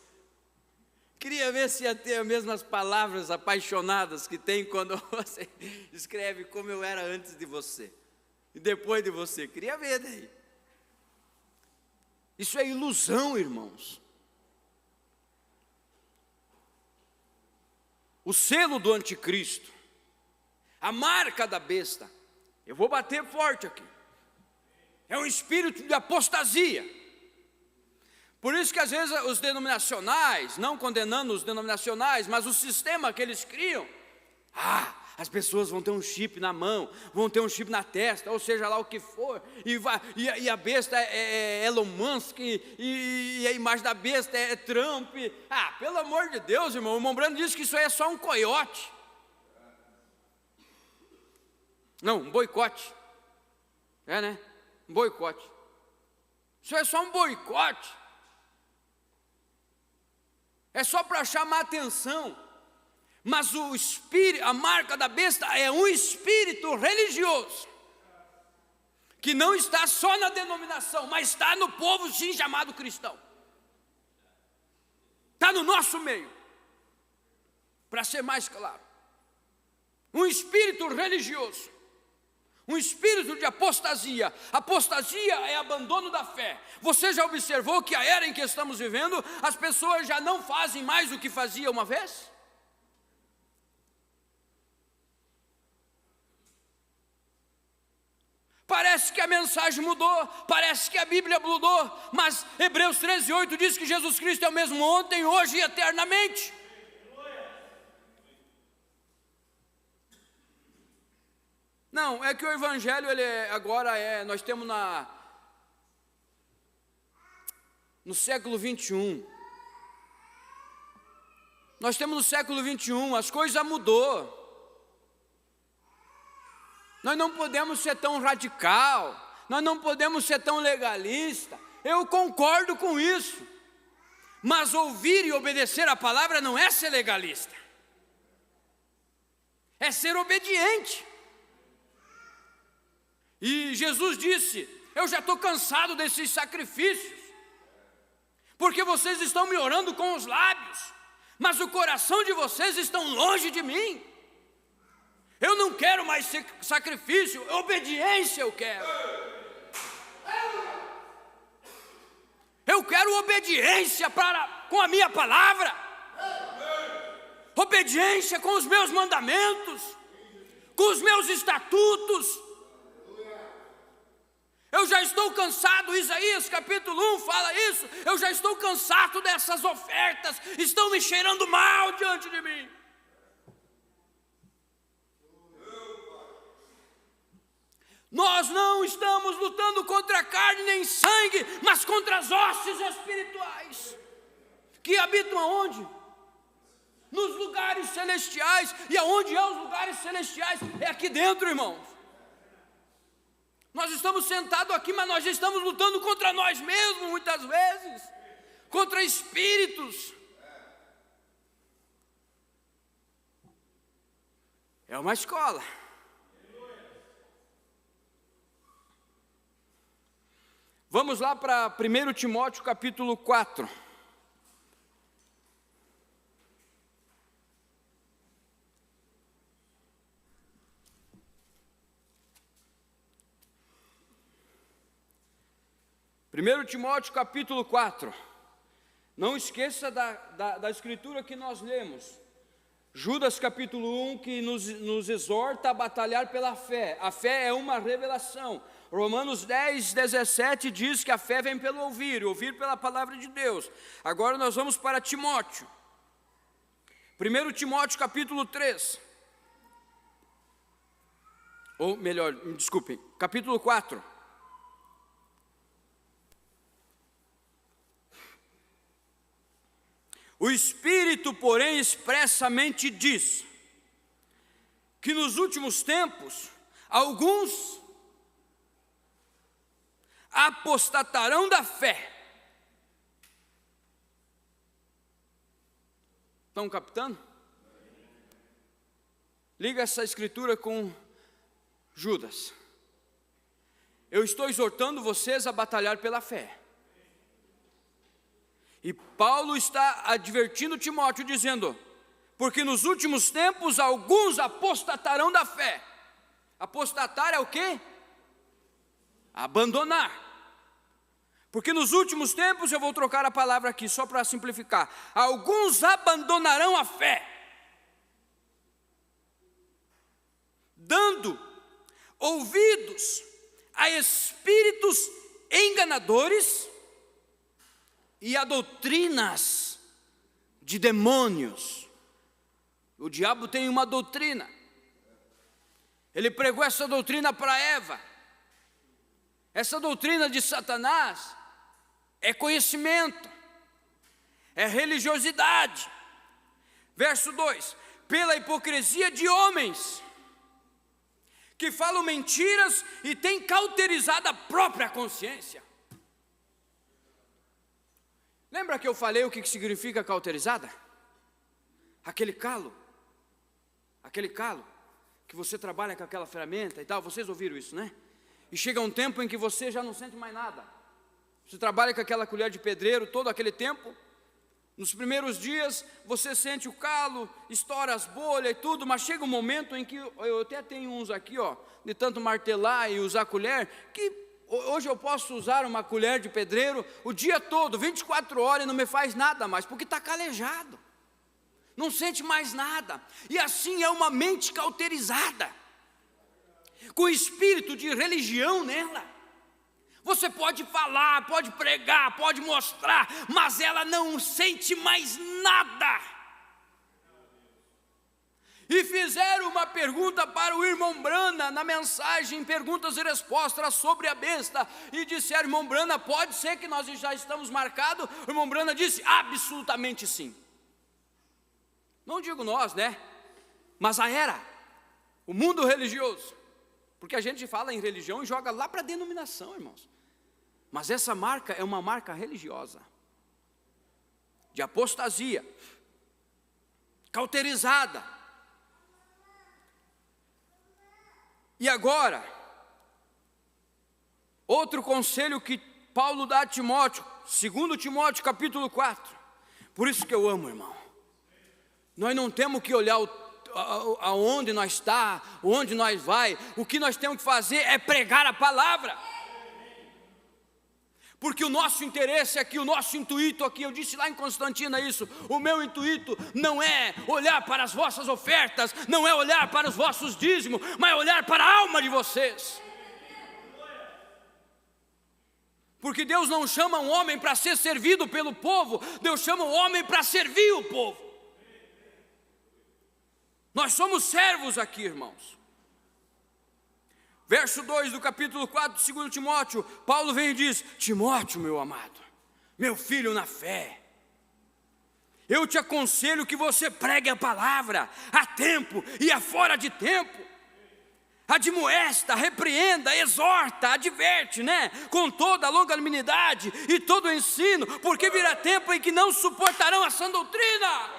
Queria ver se ia ter as mesmas palavras apaixonadas que tem quando você escreve como eu era antes de você. E depois de você. Queria ver daí. Isso é ilusão, irmãos. O selo do anticristo, a marca da besta, eu vou bater forte aqui, é um espírito de apostasia. Por isso que às vezes os denominacionais, não condenando os denominacionais, mas o sistema que eles criam, as pessoas vão ter um chip na mão, vão ter um chip na testa, ou seja lá o que for, e a besta é Elon Musk, e a imagem da besta é Trump. Pelo amor de Deus, irmão, o irmão Branham disse que isso aí é só um coiote. Não, um boicote. É, né? Um boicote. Isso é só um boicote. É só para chamar atenção. Mas o espírito, a marca da besta é um espírito religioso, que não está só na denominação, mas está no povo sim chamado cristão. Está no nosso meio, para ser mais claro. Um espírito religioso, um espírito de apostasia. Apostasia é abandono da fé. Você já observou que a era em que estamos vivendo, as pessoas já não fazem mais o que faziam uma vez? Parece que a mensagem mudou, parece que a Bíblia mudou, mas Hebreus 13:8 diz que Jesus Cristo é o mesmo ontem, hoje e eternamente. Não, é que o Evangelho, nós temos no século 21. Nós temos no século 21, as coisas mudou. Nós não podemos ser tão radical, nós não podemos ser tão legalista. Eu concordo com isso, mas ouvir e obedecer a palavra não é ser legalista, é ser obediente. E Jesus disse: eu já estou cansado desses sacrifícios, porque vocês estão me orando com os lábios, mas o coração de vocês está longe de mim. Eu não quero mais sacrifício, obediência eu quero. Eu quero obediência com a minha palavra, obediência com os meus mandamentos, com os meus estatutos. Eu Eu já estou cansado, Isaías capítulo 1 fala isso. Eu já estou cansado dessas ofertas, estão me cheirando mal diante de mim. Nós não estamos lutando contra a carne nem sangue, mas contra as hostes espirituais, que habitam aonde? Nos lugares celestiais. E aonde é os lugares celestiais? É aqui dentro, irmãos. Nós estamos sentados aqui, mas nós já estamos lutando contra nós mesmos, muitas vezes, contra espíritos. É uma escola. Vamos lá para 1 Timóteo capítulo 4. Primeiro Timóteo capítulo 4. Não esqueça da escritura que nós lemos. Judas capítulo 1, que nos exorta a batalhar pela fé. A fé é uma revelação. Romanos 10, 17 diz que a fé vem pelo ouvir, e ouvir pela palavra de Deus. Agora nós vamos para Timóteo. 1 Timóteo capítulo 3. Ou melhor, me desculpem, capítulo 4. O Espírito, porém, expressamente diz que nos últimos tempos alguns apostatarão da fé. Estão captando? Liga essa escritura com Judas. Eu estou exortando vocês a batalhar pela fé. E Paulo está advertindo Timóteo, dizendo: porque nos últimos tempos alguns apostatarão da fé. Apostatar é o quê? Abandonar. Porque nos últimos tempos, eu vou trocar a palavra aqui só para simplificar, alguns abandonarão a fé, dando ouvidos a espíritos enganadores e a doutrinas de demônios. O diabo tem uma doutrina. Ele pregou essa doutrina para Eva. Essa doutrina de Satanás é conhecimento, é religiosidade. Verso 2: pela hipocrisia de homens que falam mentiras e têm cauterizado a própria consciência. Lembra que eu falei o que significa cauterizada? Aquele calo que você trabalha com aquela ferramenta e tal. Vocês ouviram isso, né? E chega um tempo em que você já não sente mais nada. Você trabalha com aquela colher de pedreiro todo aquele tempo. Nos primeiros dias você sente o calo, estoura as bolhas e tudo, mas chega um momento em que, eu até tenho uns aqui, ó, de tanto martelar e usar colher, que hoje eu posso usar uma colher de pedreiro o dia todo, 24 horas, e não me faz nada mais, porque está calejado, não sente mais nada. E assim é uma mente cauterizada, com espírito de religião nela. Você pode falar, pode pregar, pode mostrar, mas ela não sente mais nada. E fizeram uma pergunta para o irmão Brana na mensagem Perguntas e Respostas sobre a besta, e disseram: irmão Brana, pode ser que nós já estamos marcados? O irmão Brana disse: absolutamente sim. Não digo nós, né? Mas a era, o mundo religioso, porque a gente fala em religião e joga lá para a denominação, irmãos. Mas essa marca é uma marca religiosa, de apostasia, cauterizada. E agora, outro conselho que Paulo dá a Timóteo, 2 Timóteo capítulo 4. Por isso que eu amo, irmão. Nós não temos que olhar aonde nós está, onde nós vai. O que nós temos que fazer é pregar a palavra. Porque o nosso interesse aqui, o nosso intuito aqui, eu disse lá em Constantina isso, o meu intuito não é olhar para as vossas ofertas, não é olhar para os vossos dízimos, mas é olhar para a alma de vocês. Porque Deus não chama um homem para ser servido pelo povo, Deus chama um homem para servir o povo. Nós somos servos aqui, irmãos. Verso 2 do capítulo 4 de 2 Timóteo, Paulo vem e diz: Timóteo, meu amado, meu filho na fé, eu te aconselho que você pregue a palavra a tempo e a fora de tempo. Admoesta, repreenda, exorta, adverte, com toda a longanimidade e todo o ensino, porque virá tempo em que não suportarão a sã doutrina.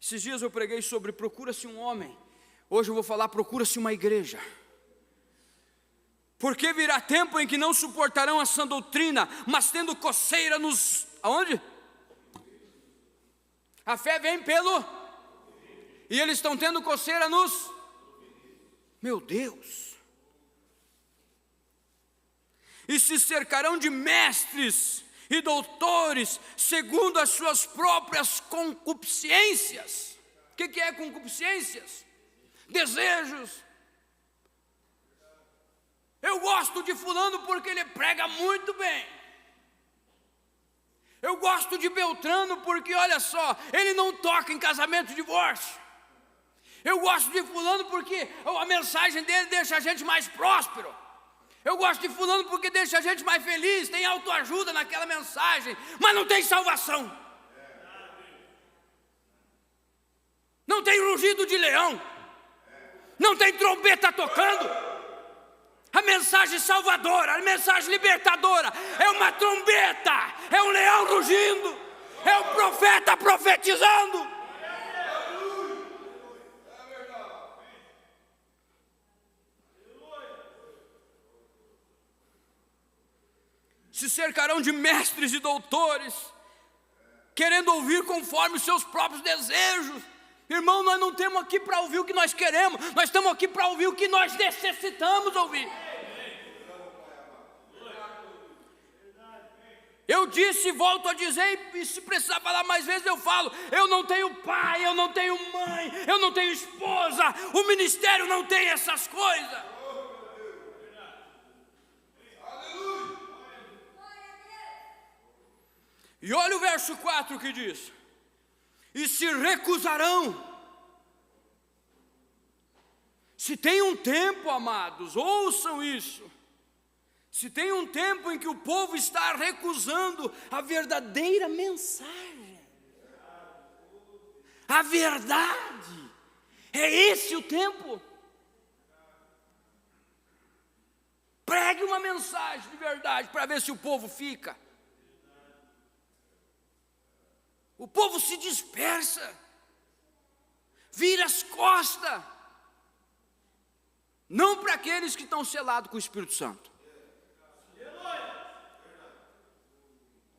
Esses dias eu preguei sobre procura-se um homem, hoje eu vou falar procura-se uma igreja. Porque virá tempo em que não suportarão a sã doutrina, mas tendo coceira nos... Aonde? A fé vem pelo... E eles estão tendo coceira nos... Meu Deus! E se cercarão de mestres e doutores, segundo as suas próprias concupiscências. O que é concupiscências? Desejos. Eu gosto de fulano porque ele prega muito bem. Eu gosto de Beltrano porque, olha só, ele não toca em casamento e divórcio. Eu gosto de fulano porque a mensagem dele deixa a gente mais próspero. Eu gosto de fulano porque deixa a gente mais feliz, tem autoajuda naquela mensagem, mas não tem salvação. Não tem rugido de leão. Não tem trombeta tocando. A mensagem salvadora, a mensagem libertadora é uma trombeta, é um leão rugindo, é um profeta profetizando. Se cercarão de mestres e doutores, querendo ouvir conforme os seus próprios desejos. Irmão, nós não estamos aqui para ouvir o que nós queremos, nós estamos aqui para ouvir o que nós necessitamos ouvir. Eu disse e volto a dizer, e se precisar falar mais vezes eu falo, eu não tenho pai, eu não tenho mãe, eu não tenho esposa, o ministério não tem essas coisas. E olha o verso 4 que diz: e se recusarão. Se tem um tempo, amados, ouçam isso. Se tem um tempo em que o povo está recusando a verdadeira mensagem, a verdade, é esse o tempo. Pregue uma mensagem de verdade para ver se o povo fica. O povo se dispersa, vira as costas, não para aqueles que estão selados com o Espírito Santo.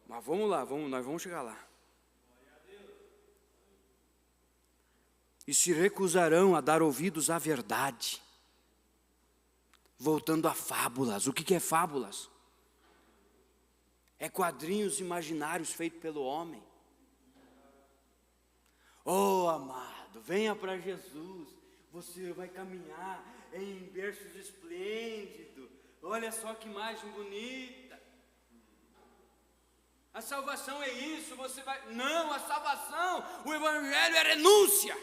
Mas vamos lá, nós vamos chegar lá. E se recusarão a dar ouvidos à verdade. Voltando a fábulas. O que é fábulas? É quadrinhos imaginários feitos pelo homem. Oh, amado, venha para Jesus, você vai caminhar em berços esplêndidos, olha só que imagem bonita. A salvação é isso, você vai... Não, a salvação, o evangelho é renúncia.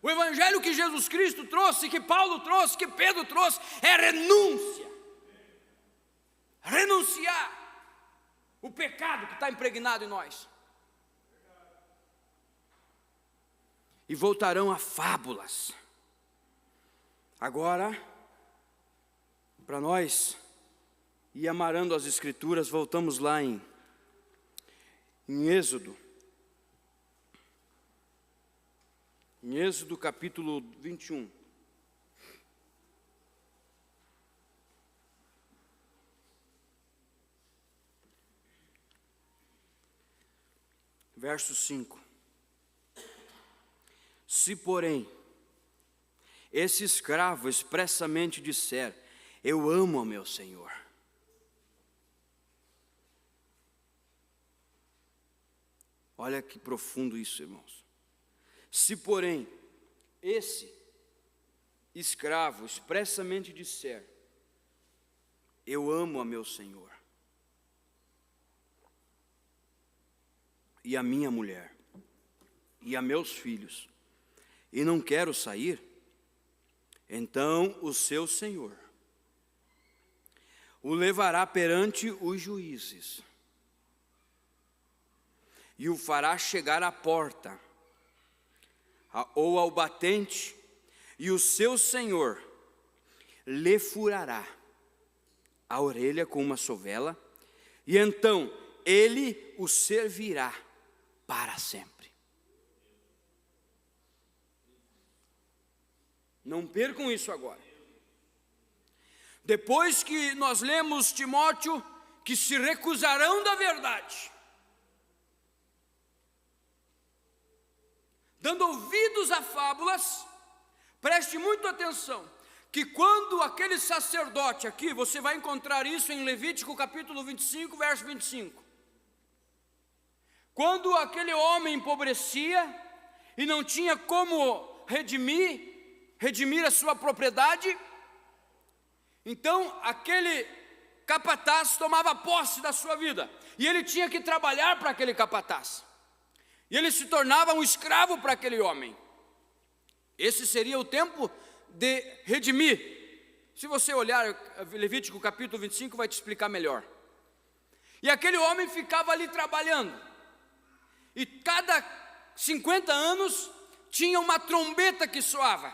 O evangelho que Jesus Cristo trouxe, que Paulo trouxe, que Pedro trouxe, é renúncia. Renunciar o pecado que está impregnado em nós. E voltarão a fábulas. Agora, para nós ir amarrando as escrituras, voltamos lá em Êxodo. Em Êxodo capítulo 21. Verso 5. Se, porém, esse escravo expressamente disser: eu amo ao meu Senhor, Olha que profundo isso, irmãos. Se, porém, esse escravo expressamente disser: eu amo a meu senhor e a minha mulher e a meus filhos, e não quero sair, então o seu senhor o levará perante os juízes e o fará chegar à porta ou ao batente, e o seu senhor lhe furará a orelha com uma sovela, e então ele o servirá para sempre. Não percam isso agora. Depois que nós lemos Timóteo, que se recusarão da verdade, dando ouvidos a fábulas, preste muito atenção, que quando aquele sacerdote aqui, você vai encontrar isso em Levítico capítulo 25, verso 25. Quando aquele homem empobrecia e não tinha como redimir a sua propriedade, então aquele capataz tomava posse da sua vida, e ele tinha que trabalhar para aquele capataz, e ele se tornava um escravo para aquele homem. Esse seria o tempo de redimir. Se você olhar Levítico capítulo 25, vai te explicar melhor. E aquele homem ficava ali trabalhando, e cada 50 anos tinha uma trombeta que soava.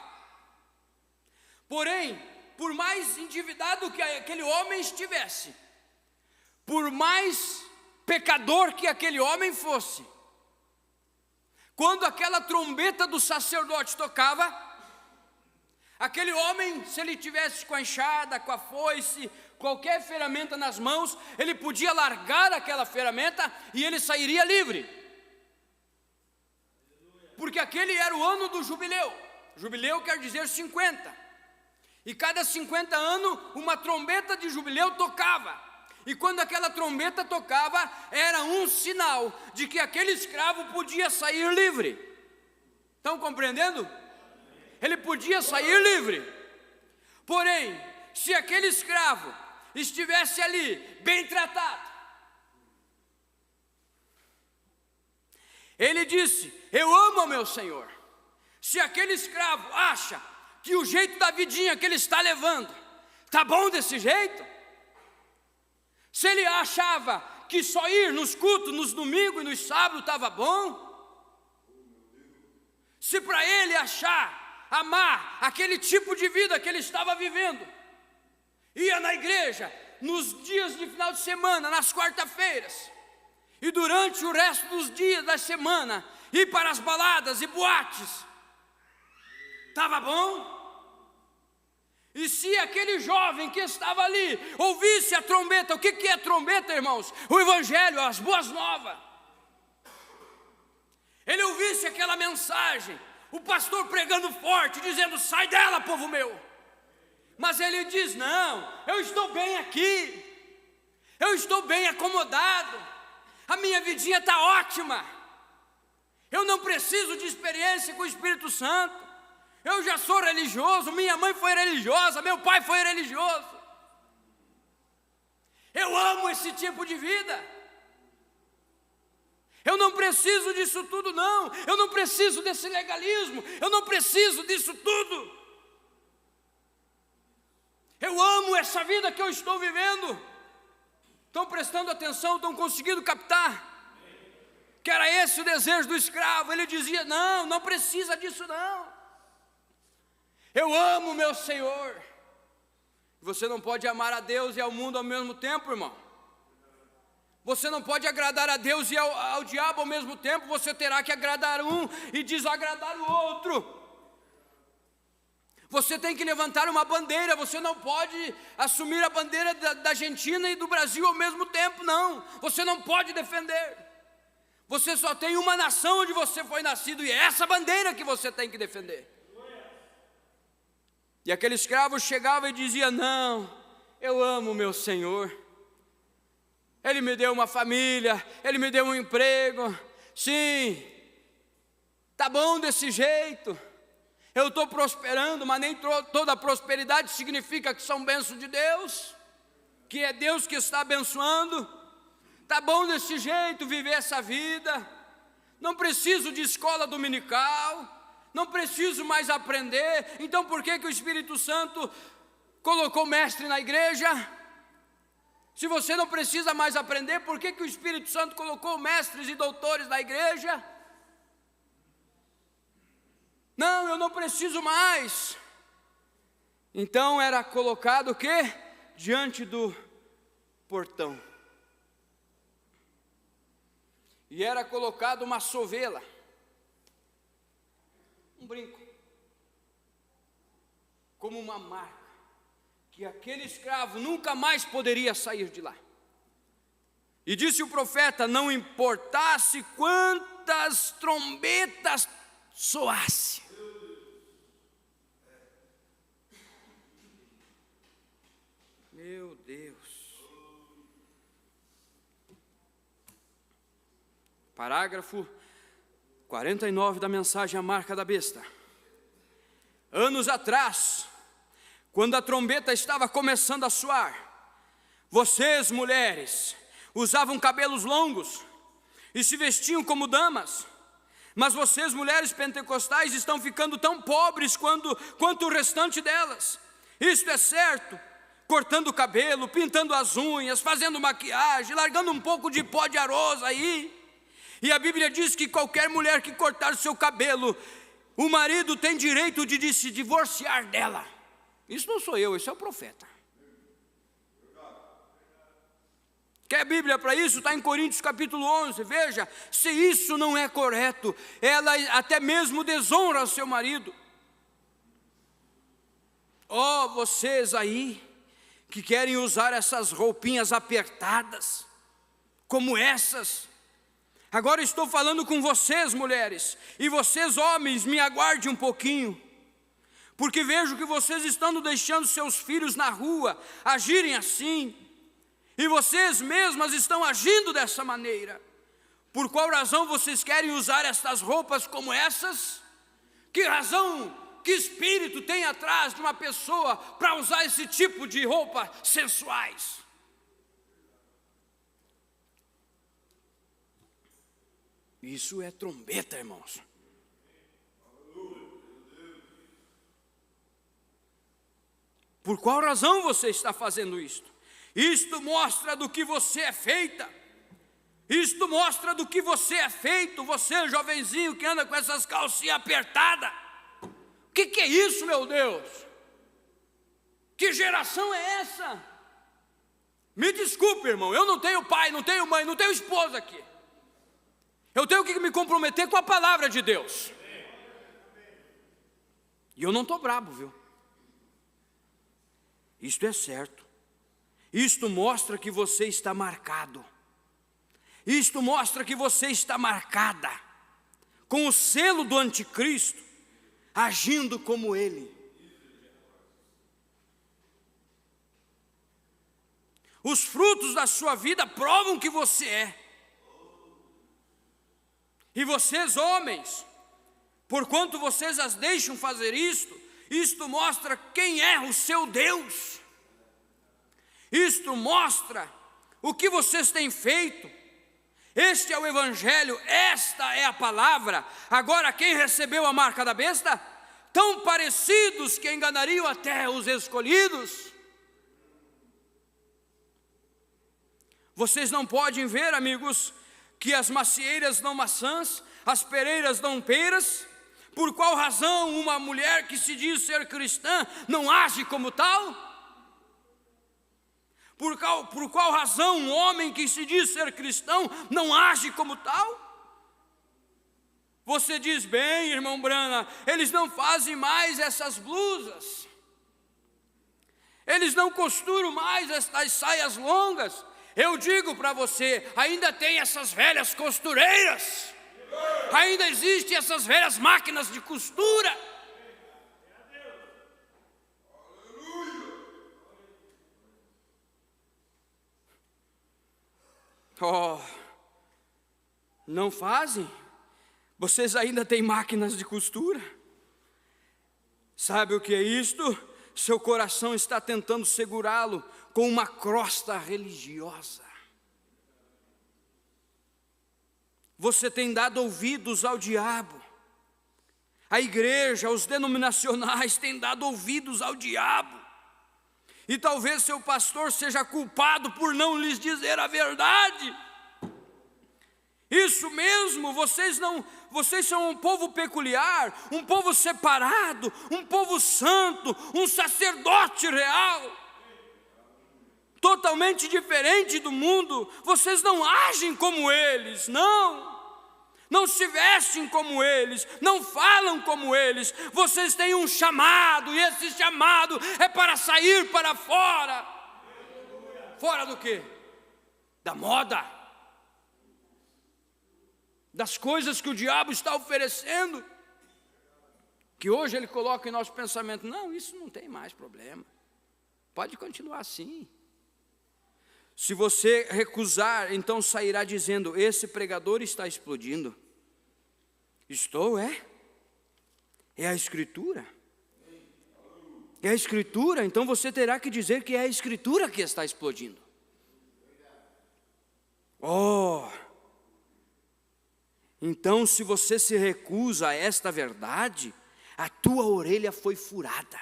Porém, por mais endividado que aquele homem estivesse, por mais pecador que aquele homem fosse, quando aquela trombeta do sacerdote tocava, aquele homem, se ele tivesse com a enxada, com a foice, qualquer ferramenta nas mãos, ele podia largar aquela ferramenta e ele sairia livre. Porque aquele era o ano do jubileu. Jubileu quer dizer 50. E cada 50 anos uma trombeta de jubileu tocava. E quando aquela trombeta tocava, era um sinal de que aquele escravo podia sair livre. Estão compreendendo? Ele podia sair livre. Porém, se aquele escravo estivesse ali, bem tratado, ele disse: eu amo ao meu senhor. Se aquele escravo acha que o jeito da vidinha que ele está levando está bom desse jeito, se ele achava que só ir nos cultos, nos domingos e nos sábados estava bom, se para ele amar aquele tipo de vida que ele estava vivendo, ia na igreja nos dias de final de semana, nas quarta-feiras, e durante o resto dos dias da semana, ir para as baladas e boates, estava bom? E se aquele jovem que estava ali ouvisse a trombeta, o que é trombeta, irmãos? O evangelho, as boas novas. Ele ouvisse aquela mensagem, o pastor pregando forte, dizendo: sai dela, povo meu. Mas ele diz: não, eu estou bem aqui, eu estou bem acomodado, a minha vidinha está ótima, eu não preciso de experiência com o Espírito Santo. Eu já sou religioso, minha mãe foi religiosa, meu pai foi religioso. Eu amo esse tipo de vida. Eu não preciso disso tudo não. Eu não preciso desse legalismo. Eu não preciso disso tudo. Eu amo essa vida que eu estou vivendo. Estão prestando atenção? Estão conseguindo captar? Que era esse o desejo do escravo. Ele dizia: não, não precisa disso não. Eu amo meu Senhor. Você não pode amar a Deus e ao mundo ao mesmo tempo, irmão. Você não pode agradar a Deus e ao diabo ao mesmo tempo. Você terá que agradar um e desagradar o outro. Você tem que levantar uma bandeira. Você não pode assumir a bandeira da Argentina e do Brasil ao mesmo tempo, não. Você não pode defender. Você só tem uma nação onde você foi nascido, e é essa bandeira que você tem que defender. E aquele escravo chegava e dizia: não, eu amo meu Senhor, Ele me deu uma família, Ele me deu um emprego, sim, tá bom desse jeito, eu estou prosperando, mas nem toda prosperidade significa que são bênçãos de Deus, que é Deus que está abençoando. Tá bom desse jeito viver essa vida, não preciso de escola dominical, não preciso mais aprender. Então por que o Espírito Santo colocou mestre na igreja? Se você não precisa mais aprender, por que o Espírito Santo colocou mestres e doutores na igreja? Não, eu não preciso mais. Então era colocado o quê? Diante do portão. E era colocado uma sovela, um brinco, como uma marca, que aquele escravo nunca mais poderia sair de lá. E disse o profeta: não importasse quantas trombetas soasse. Meu Deus. Parágrafo 49 da mensagem A Marca da Besta. Anos atrás, quando a trombeta estava começando a soar, vocês, mulheres, usavam cabelos longos e se vestiam como damas. Mas vocês, mulheres pentecostais, estão ficando tão pobres quanto o restante delas. Isto é certo, cortando o cabelo, pintando as unhas, fazendo maquiagem, largando um pouco de pó de arroz aí. E a Bíblia diz que qualquer mulher que cortar o seu cabelo, o marido tem direito de se divorciar dela. Isso não sou eu, esse é o profeta. Quer Bíblia para isso? Está em Coríntios capítulo 11, veja, se isso não é correto, ela até mesmo desonra o seu marido. Oh, vocês aí, que querem usar essas roupinhas apertadas, como essas. Agora estou falando com vocês, mulheres, e vocês, homens, me aguardem um pouquinho, porque vejo que vocês estão deixando seus filhos na rua agirem assim, e vocês mesmas estão agindo dessa maneira. Por qual razão vocês querem usar estas roupas como essas? Que razão, que espírito tem atrás de uma pessoa para usar esse tipo de roupa sensuais? Isso é trombeta, irmãos. Por qual razão você está fazendo isto? Isto mostra do que você é feita. Isto mostra do que você é feito. Você, jovenzinho que anda com essas calcinhas apertadas. O que é isso, meu Deus? Que geração é essa? Me desculpe, irmão, eu não tenho pai, não tenho mãe, não tenho esposa aqui. Eu tenho que me comprometer com a palavra de Deus. E eu não estou brabo, viu? Isto é certo. Isto mostra que você está marcado. Isto mostra que você está marcada com o selo do anticristo, agindo como ele. Os frutos da sua vida provam que você é. E vocês, homens, porquanto vocês as deixam fazer isto mostra quem é o seu Deus. Isto mostra o que vocês têm feito. Este é o Evangelho, esta é a palavra. Agora quem recebeu a marca da besta? Tão parecidos que enganariam até os escolhidos. Vocês não podem ver, amigos, que as macieiras dão maçãs, as pereiras dão peras? Por qual razão uma mulher que se diz ser cristã não age como tal? Por qual razão um homem que se diz ser cristão não age como tal? Você diz, bem, irmão Brana, eles não fazem mais essas blusas, eles não costuram mais estas saias longas. Eu digo para você, ainda tem essas velhas costureiras, ainda existem essas velhas máquinas de costura. Oh, Não fazem? Vocês ainda têm máquinas de costura? Sabe o que é isto? Seu coração está tentando segurá-lo com uma crosta religiosa. Você tem dado ouvidos ao diabo. A igreja, os denominacionais têm dado ouvidos ao diabo. E talvez seu pastor seja culpado por não lhes dizer a verdade. Isso mesmo, vocês são um povo peculiar, um povo separado, um povo santo, um sacerdote real, totalmente diferente do mundo. Vocês não agem como eles, não se vestem como eles, não falam como eles. Vocês têm um chamado, e esse chamado é para sair para fora. Fora do quê? Da moda, das coisas que o diabo está oferecendo, que hoje ele coloca em nosso pensamento: não, isso não tem mais problema, pode continuar assim. Se você recusar, então sairá dizendo: esse pregador está explodindo. É a Escritura. É a Escritura, então você terá que dizer que é a Escritura que está explodindo. Então, se você se recusa a esta verdade, a tua orelha foi furada.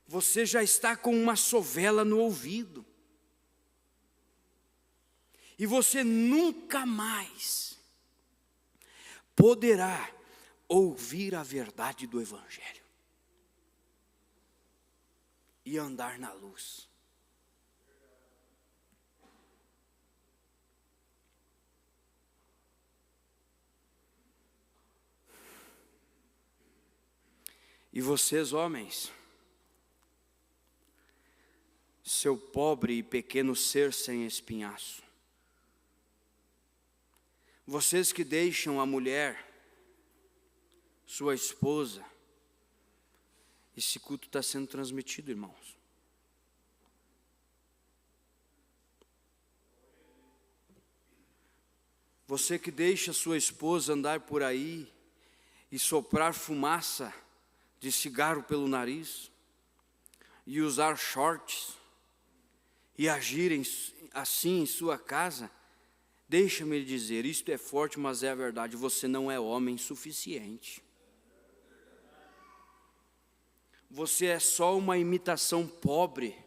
Você já está com uma sovela no ouvido. E você nunca mais poderá ouvir a verdade do Evangelho e andar na luz. E vocês, homens, seu pobre e pequeno ser sem espinhaço, vocês que deixam a mulher, sua esposa, esse culto está sendo transmitido, irmãos. Você que deixa sua esposa andar por aí e soprar fumaça de cigarro pelo nariz, e usar shorts, e agirem assim em sua casa, deixa-me dizer, isto é forte, mas é a verdade: você não é homem suficiente. Você é só uma imitação pobre.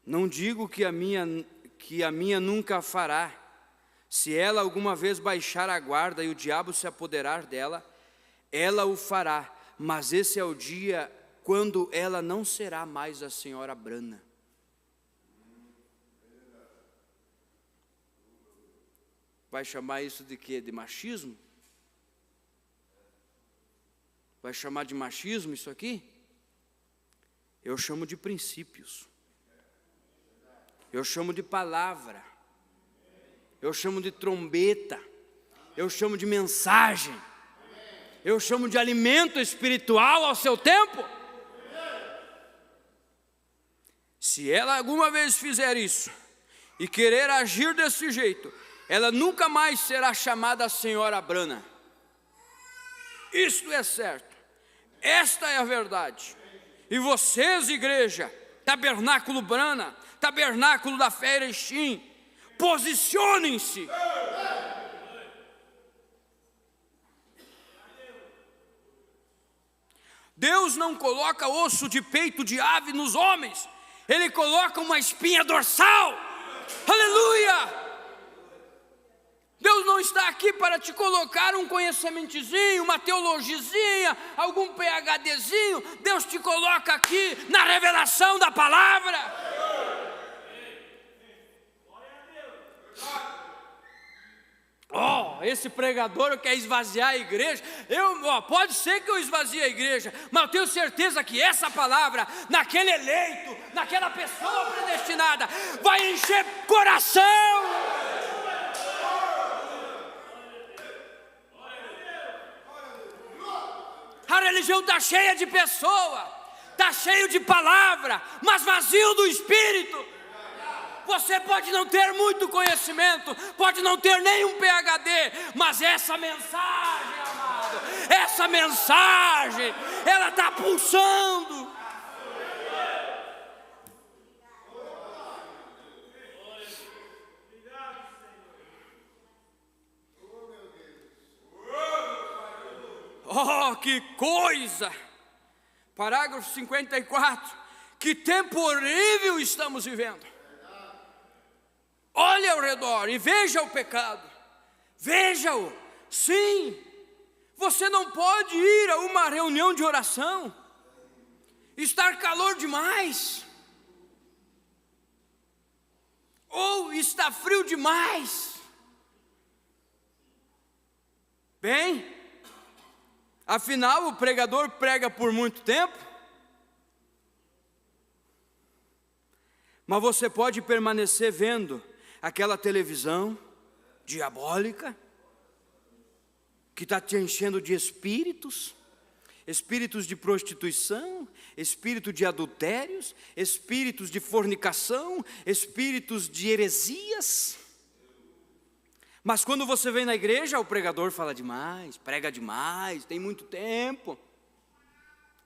Não digo que a minha nunca fará. Se ela alguma vez baixar a guarda e o diabo se apoderar dela, ela o fará, mas esse é o dia quando ela não será mais a senhora Brana. Vai chamar isso de quê? De machismo? Vai chamar de machismo isso aqui? Eu chamo de princípios. Eu chamo de palavra. Eu chamo de trombeta. Eu chamo de mensagem. Eu chamo de alimento espiritual ao seu tempo. Se ela alguma vez fizer isso e querer agir desse jeito, ela nunca mais será chamada senhora Brana. Isto é certo. Esta é a verdade. E vocês, igreja, tabernáculo Brana, tabernáculo da fé Erechim, posicionem-se. Deus não coloca osso de peito de ave nos homens, Ele coloca uma espinha dorsal. Aleluia! Deus não está aqui para te colocar um conhecimentozinho, uma teologizinha, algum PhDzinho. Deus te coloca aqui na revelação da palavra. Esse pregador quer esvaziar a igreja. Pode ser que eu esvazie a igreja, mas eu tenho certeza que essa palavra, naquele eleito, naquela pessoa predestinada, vai encher coração. Aleluia! religião está cheia de pessoa, está cheio de palavra, mas vazio do Espírito. Você pode não ter muito conhecimento, pode não ter nenhum PhD, mas essa mensagem, amado, essa mensagem, ela está pulsando. Oh, que coisa! Parágrafo 54. Que tempo horrível estamos vivendo. Olhe ao redor e veja o pecado. Veja-o. Sim, você não pode ir a uma reunião de oração, estar calor demais, ou está frio demais. Bem, afinal o pregador prega por muito tempo, mas você pode permanecer vendo aquela televisão diabólica que está te enchendo de espíritos de prostituição, espírito de adultérios, espíritos de fornicação, espíritos de heresias. Mas quando você vem na igreja, o pregador fala demais, prega demais, tem muito tempo,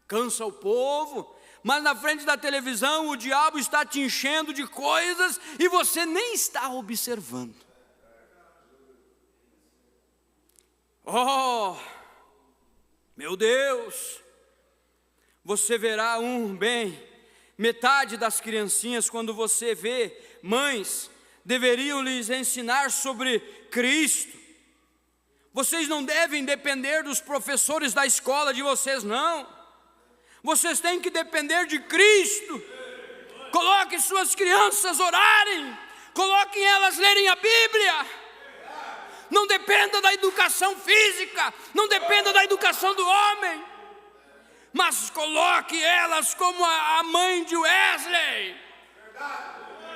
cansa o povo. Mas na frente da televisão o diabo está te enchendo de coisas e você nem está observando. Oh, meu Deus! Você verá metade das criancinhas, quando você vê mães, deveriam lhes ensinar sobre Cristo. Vocês não devem depender dos professores da escola de vocês, não. Vocês têm que depender de Cristo. Coloque suas crianças orarem, coloquem elas lerem a Bíblia. Não dependa da educação física, não dependa da educação do homem, mas coloque elas como a mãe de Wesley.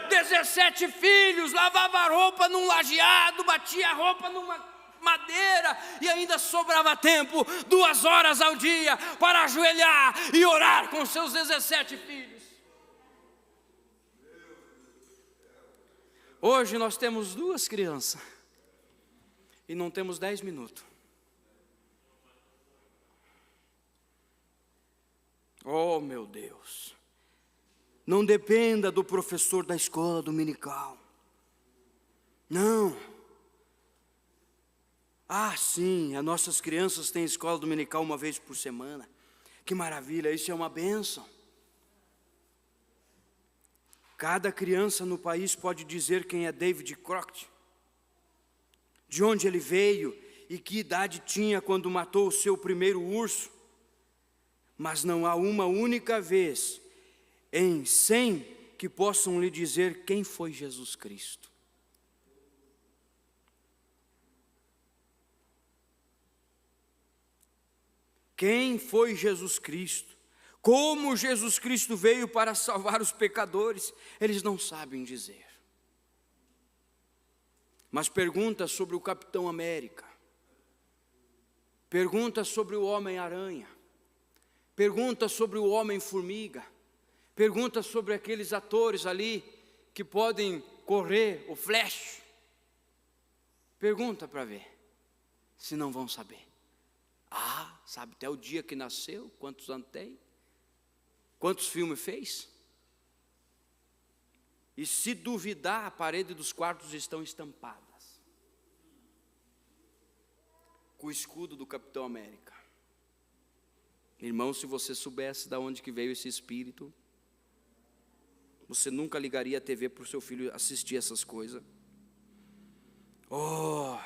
17 filhos, lavava a roupa num lajeado, batia a roupa numa madeira e ainda sobrava tempo, 2 horas ao dia, para ajoelhar e orar com seus 17 filhos. Hoje nós temos 2 crianças e não temos 10 minutos. Oh, meu Deus! Não dependa do professor da escola dominical. Não. Ah, sim, as nossas crianças têm escola dominical 1 vez por semana. Que maravilha, isso é uma bênção. Cada criança no país pode dizer quem é David Crockett, de onde ele veio e que idade tinha quando matou o seu primeiro urso. Mas não há uma única vez em 100 que possam lhe dizer quem foi Jesus Cristo. Quem foi Jesus Cristo? Como Jesus Cristo veio para salvar os pecadores? Eles não sabem dizer. Mas pergunta sobre o Capitão América, pergunta sobre o Homem-Aranha, pergunta sobre o Homem-Formiga, pergunta sobre aqueles atores ali que podem correr, o Flash. Pergunta para ver, se não vão saber. Ah, sabe até o dia que nasceu, quantos anos tem, quantos filmes fez. E se duvidar, a parede dos quartos estão estampadas com o escudo do Capitão América. Irmão, se você soubesse de onde que veio esse espírito, você nunca ligaria a TV para o seu filho assistir essas coisas. Oh,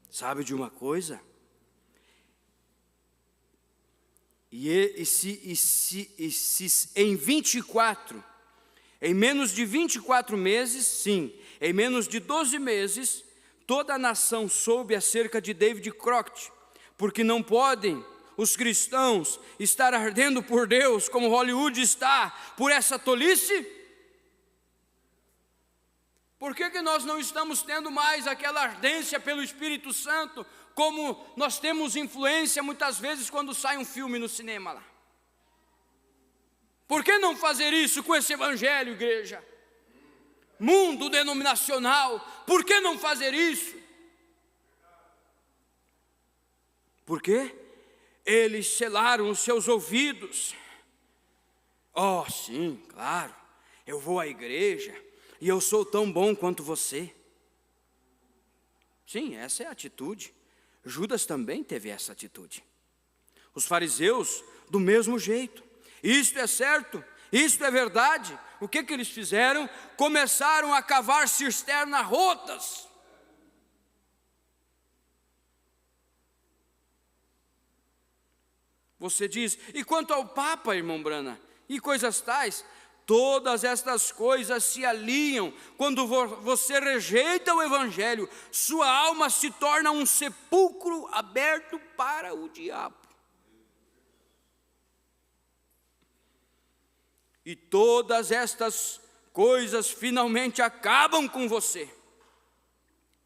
sabe de uma coisa? E se em menos de 24 meses, sim, em menos de 12 meses, toda a nação soube acerca de David Crockett, porque não podem os cristãos estar ardendo por Deus, como Hollywood está, por essa tolice? Por que nós não estamos tendo mais aquela ardência pelo Espírito Santo, como nós temos influência muitas vezes quando sai um filme no cinema lá? Por que não fazer isso com esse evangelho, igreja? Mundo denominacional, por que não fazer isso? Por quê? Eles selaram os seus ouvidos. Oh, sim, claro, eu vou à igreja e eu sou tão bom quanto você. Sim, essa é a atitude. Judas também teve essa atitude. Os fariseus, do mesmo jeito. Isto é certo, isto é verdade. O que eles fizeram? Começaram a cavar cisternas rotas. Você diz, e quanto ao Papa, irmão Brana, e coisas tais? Todas estas coisas se alinham quando você rejeita o Evangelho. Sua alma se torna um sepulcro aberto para o diabo. E todas estas coisas finalmente acabam com você.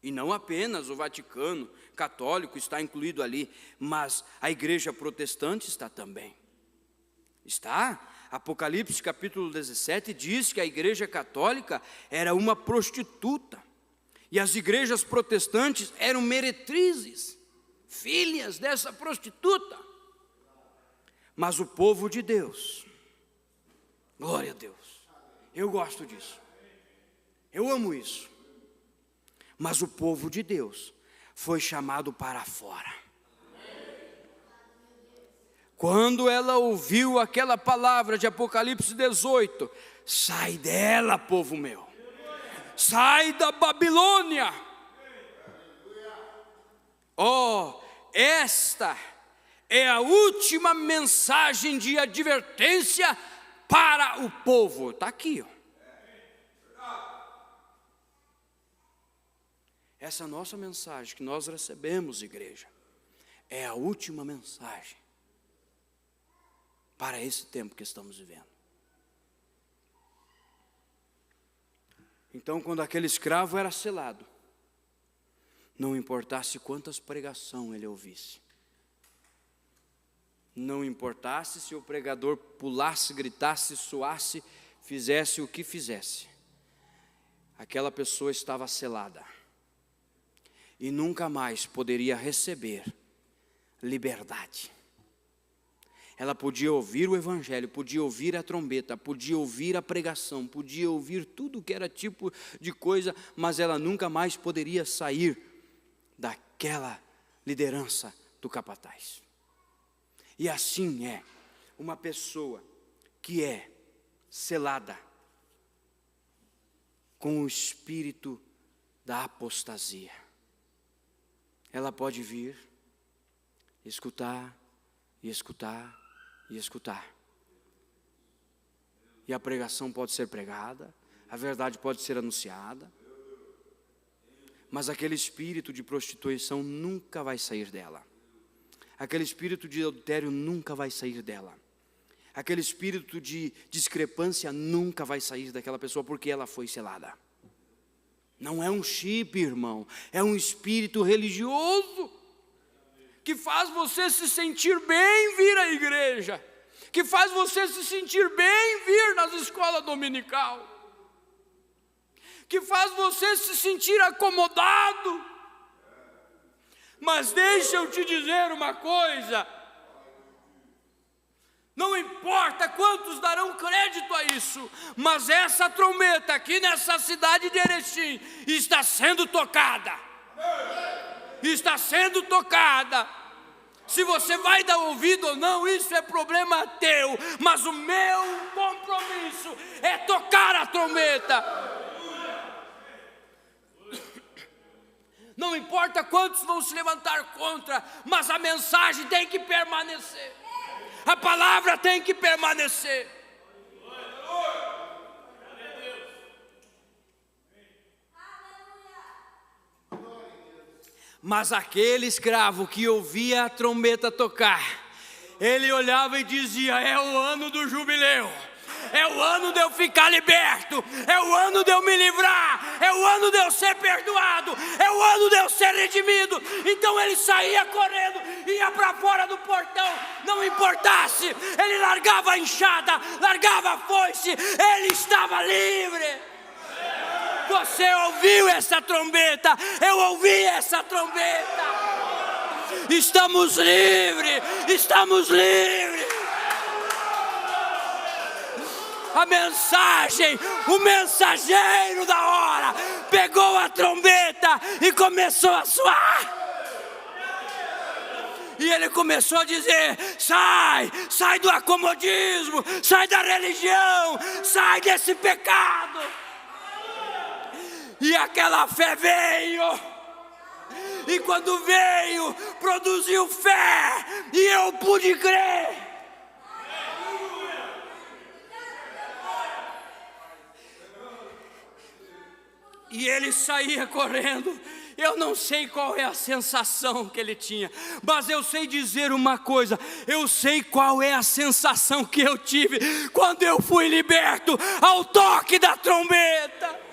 E não apenas o Vaticano católico está incluído ali, mas a igreja protestante está também. Está? Apocalipse capítulo 17 diz que a igreja católica era uma prostituta. E as igrejas protestantes eram meretrizes, filhas dessa prostituta. Mas o povo de Deus, glória a Deus, eu gosto disso, eu amo isso. Mas o povo de Deus foi chamado para fora. Quando ela ouviu aquela palavra de Apocalipse 18, sai dela, povo meu, sai da Babilônia. Oh, esta é a última mensagem de advertência para o povo. Está aqui, ó. Essa nossa mensagem que nós recebemos, igreja, é a última mensagem para esse tempo que estamos vivendo. Então, quando aquele escravo era selado, não importasse quantas pregações ele ouvisse, não importasse se o pregador pulasse, gritasse, suasse, fizesse o que fizesse, aquela pessoa estava selada. E nunca mais poderia receber liberdade. Ela podia ouvir o evangelho, podia ouvir a trombeta, podia ouvir a pregação, podia ouvir tudo que era tipo de coisa, mas ela nunca mais poderia sair daquela liderança do capataz. E assim é uma pessoa que é selada com o espírito da apostasia. Ela pode vir, escutar, e escutar, e escutar. E a pregação pode ser pregada, a verdade pode ser anunciada, mas aquele espírito de prostituição nunca vai sair dela. Aquele espírito de adultério nunca vai sair dela. Aquele espírito de discrepância nunca vai sair daquela pessoa, porque ela foi selada. Não é um chip, irmão, é um espírito religioso que faz você se sentir bem vir à igreja, que faz você se sentir bem vir nas escolas dominical, que faz você se sentir acomodado. Mas deixa eu te dizer uma coisa, não importa quantos darão crédito a isso, mas essa trombeta aqui nessa cidade de Erechim está sendo tocada. Está sendo tocada. Se você vai dar ouvido ou não, isso é problema teu, mas o meu compromisso é tocar a trombeta. Não importa quantos vão se levantar contra, mas a mensagem tem que permanecer. A palavra tem que permanecer. Mas aquele escravo que ouvia a trombeta tocar, ele olhava e dizia: é o ano do jubileu, É o ano de eu ficar liberto. É o ano de eu me livrar. É o ano de eu ser perdoado. É o ano de eu ser redimido. Então ele saía correndo, ia para fora do portão, não importasse. Ele largava a enxada, largava a foice, ele estava livre. Você ouviu essa trombeta? Eu ouvi essa trombeta. Estamos livres, estamos livres. A mensagem, o mensageiro da hora pegou a trombeta e começou a soar. E ele começou a dizer: sai do acomodismo, sai da religião, sai desse pecado. E aquela fé veio. E quando veio, produziu fé. E eu pude crer. E ele saía correndo. Eu não sei qual é a sensação que ele tinha, mas eu sei dizer uma coisa: eu sei qual é a sensação que eu tive quando eu fui liberto ao toque da trombeta.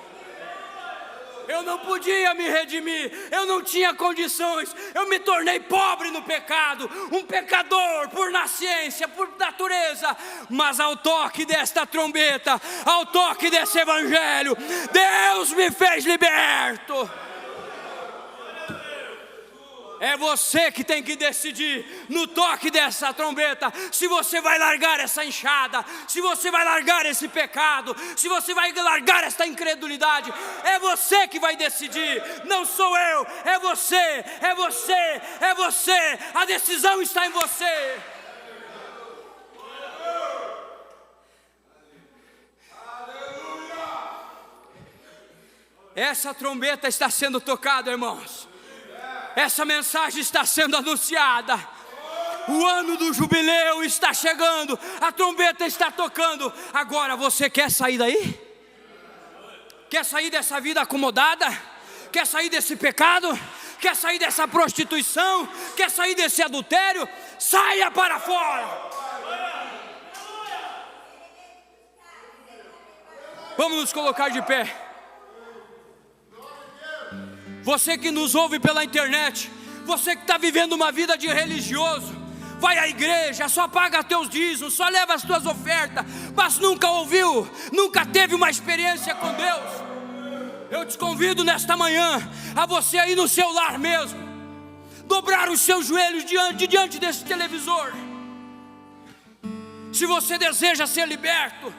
Eu não podia me redimir, eu não tinha condições, eu me tornei pobre no pecado, um pecador por nascença, por natureza. Mas ao toque desta trombeta, ao toque desse evangelho, Deus me fez liberto. É você que tem que decidir no toque dessa trombeta se você vai largar essa enxada, se você vai largar esse pecado, se você vai largar essa incredulidade. É você que vai decidir, não sou eu, é você, é você, é você. A decisão está em você. Essa trombeta está sendo tocada, irmãos. Essa mensagem está sendo anunciada. O ano do jubileu está chegando. A trombeta está tocando. Agora você quer sair daí? Quer sair dessa vida acomodada? Quer sair desse pecado? Quer sair dessa prostituição? Quer sair desse adultério? Saia para fora. Vamos nos colocar de pé. Você que nos ouve pela internet, você que está vivendo uma vida de religioso, vai à igreja, só paga teus dízimos, só leva as tuas ofertas, mas nunca ouviu, nunca teve uma experiência com Deus. Eu te convido nesta manhã a você aí no seu lar mesmo, dobrar os seus joelhos diante desse televisor. Se você deseja ser liberto,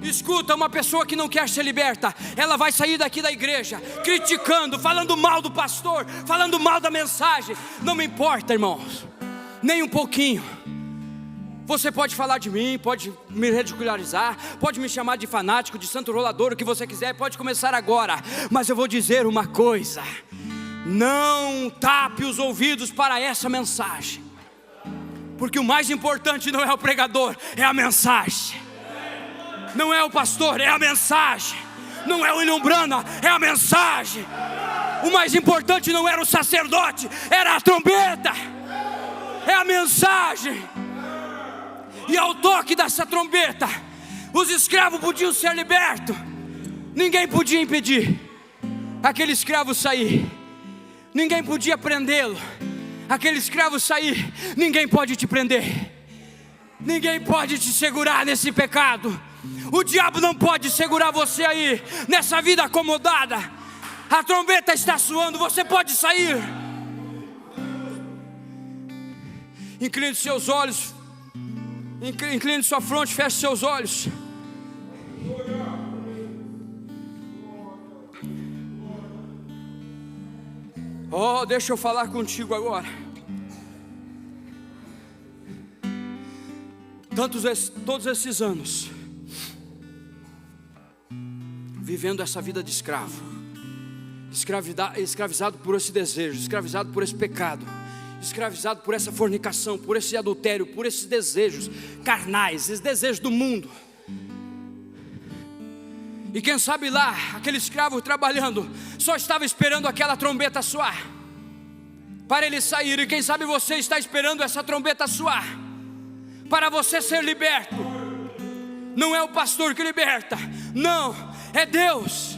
escuta, uma pessoa que não quer ser liberta, ela vai sair daqui da igreja criticando, falando mal do pastor, falando mal da mensagem. Não me importa, irmãos, nem um pouquinho. Você pode falar de mim, pode me ridicularizar, pode me chamar de fanático, de santo rolador, o que você quiser, pode começar agora. Mas eu vou dizer uma coisa: não tape os ouvidos para essa mensagem, porque o mais importante não é o pregador, é a mensagem. Não é o pastor, é a mensagem. Não é o William Branham, é a mensagem. O mais importante não era o sacerdote, era a trombeta. É a mensagem. E ao toque dessa trombeta, os escravos podiam ser libertos. Ninguém podia impedir aquele escravo sair. Ninguém podia prendê-lo. Aquele escravo sair. Ninguém pode te prender. Ninguém pode te segurar nesse pecado. O diabo não pode segurar você aí, nessa vida acomodada. A trombeta está soando, você pode sair. Incline seus olhos, incline sua fronte, feche seus olhos. Oh, deixa eu falar contigo agora. Todos esses anos vivendo essa vida de escravo, escravizado por esse desejo, escravizado por esse pecado, escravizado por essa fornicação, por esse adultério, por esses desejos carnais, esses desejos do mundo. E quem sabe lá, aquele escravo trabalhando, só estava esperando aquela trombeta soar para ele sair. E quem sabe você está esperando essa trombeta soar para você ser liberto. Não é o pastor que liberta, não, é Deus.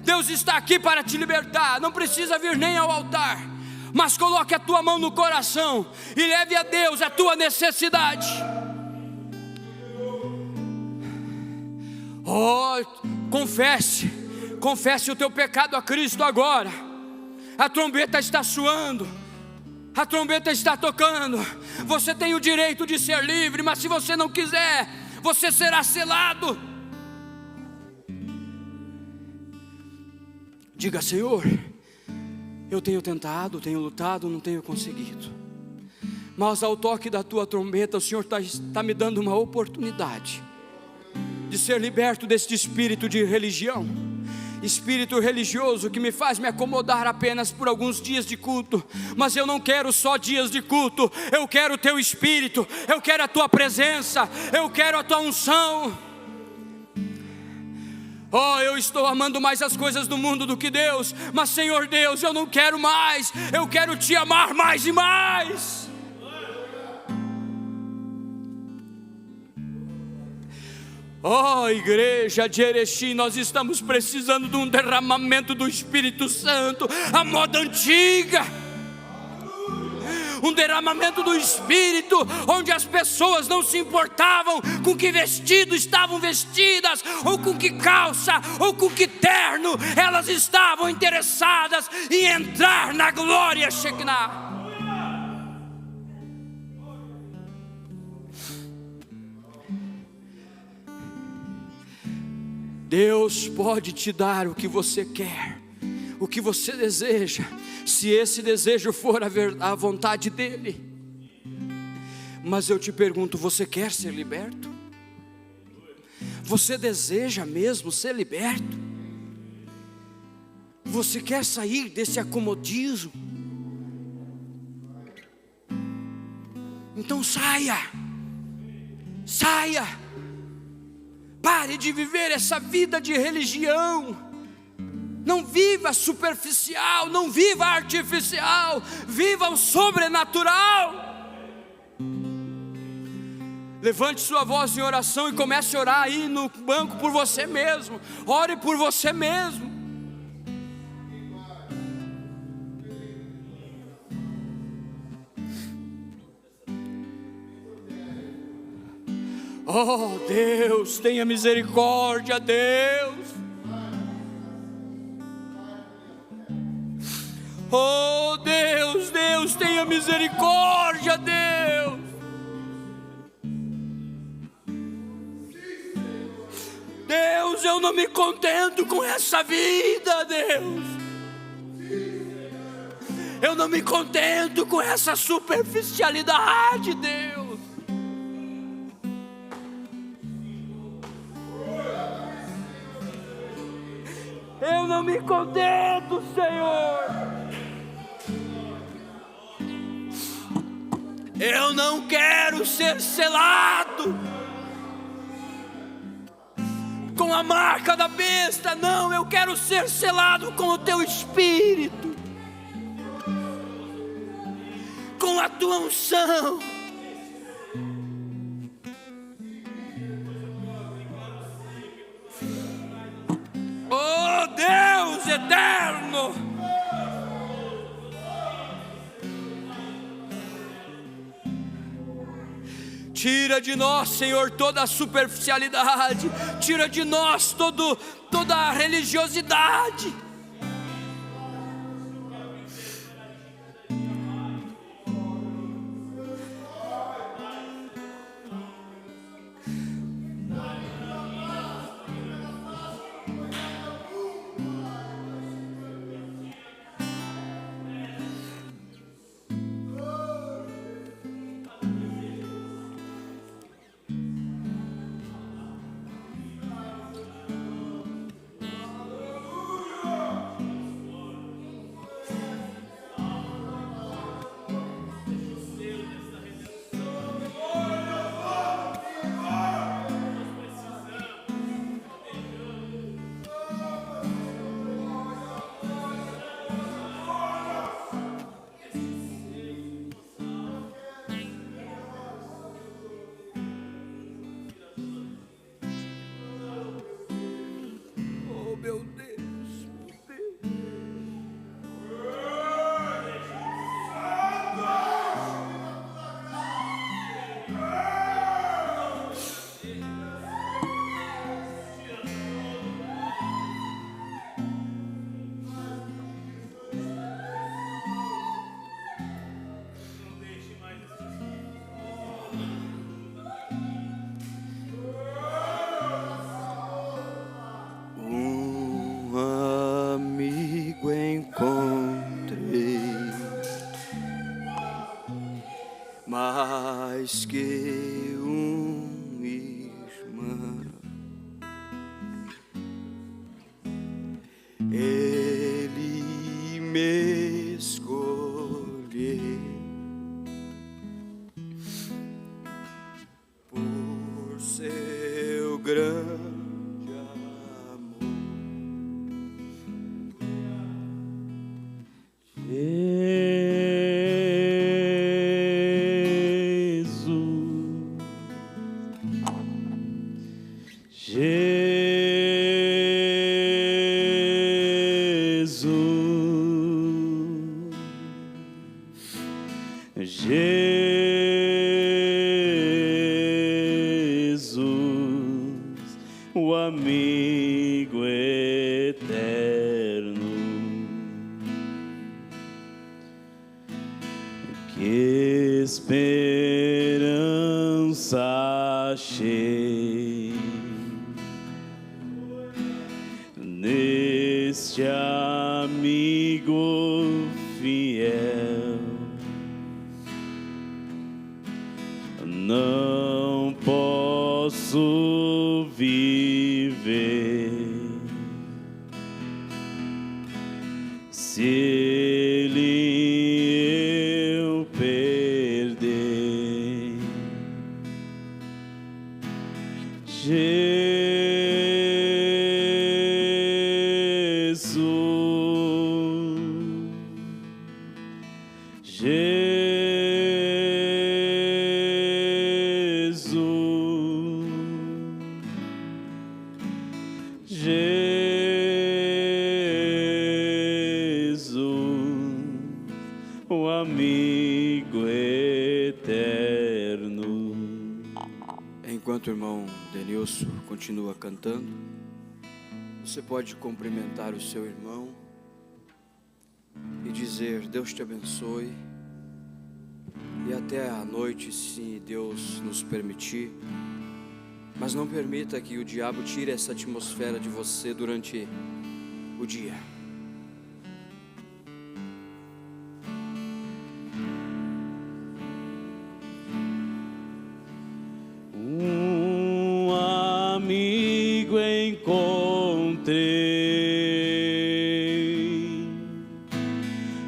Deus está aqui para te libertar. Não precisa vir nem ao altar, mas coloque a tua mão no coração e leve a Deus a tua necessidade. Oh, confesse o teu pecado a Cristo agora. A trombeta está soando, a trombeta está tocando. Você tem o direito de ser livre, mas se você não quiser, você será selado. Diga: Senhor, eu tenho tentado, tenho lutado, não tenho conseguido, mas ao toque da tua trombeta, o Senhor está me dando uma oportunidade de ser liberto deste espírito de religião, espírito religioso que me faz me acomodar apenas por alguns dias de culto. Mas eu não quero só dias de culto, eu quero o teu espírito, eu quero a tua presença, eu quero a tua unção. Oh, eu estou amando mais as coisas do mundo do que Deus, mas Senhor Deus, eu não quero mais, eu quero te amar mais e mais. Oh, igreja de Erechim, nós estamos precisando de um derramamento do Espírito Santo, a moda antiga. Um derramamento do Espírito, onde as pessoas não se importavam com que vestido estavam vestidas, ou com que calça, ou com que terno. Elas estavam interessadas em entrar na glória Shekinah. Deus pode te dar o que você quer, o que você deseja, se esse desejo for a vontade dEle. Mas eu te pergunto, você quer ser liberto? Você deseja mesmo ser liberto? Você quer sair desse acomodismo? Então saia. Pare de viver essa vida de religião. Não viva superficial, não viva artificial, viva o sobrenatural. Levante sua voz em oração e comece a orar aí no banco por você mesmo. Ore por você mesmo. Oh Deus, tenha misericórdia, Deus. Oh Deus, Deus, tenha misericórdia, Deus. Deus, eu não me contento com essa vida, Deus. Eu não me contento com essa superficialidade, Deus. Eu não me contento, Senhor. Eu não quero ser selado com a marca da besta. Não, eu quero ser selado com o teu Espírito, com a tua unção. Oh Deus eterno, tira de nós, Senhor, toda a superficialidade, tira de nós toda a religiosidade. amigo encontrei, mais que um irmão. Ele me escolheu por seu grande amor. Jesus, o amigo eterno, que esperança achei neste amigo fiel. Não posso viver se ele eu perder. Jesus, o amigo eterno. Enquanto o irmão Denilson continua cantando, você pode cumprimentar o seu irmão e dizer: Deus te abençoe, e até a noite, se Deus nos permitir. Mas não permita que o diabo tire essa atmosfera de você durante o dia. Um amigo encontrei,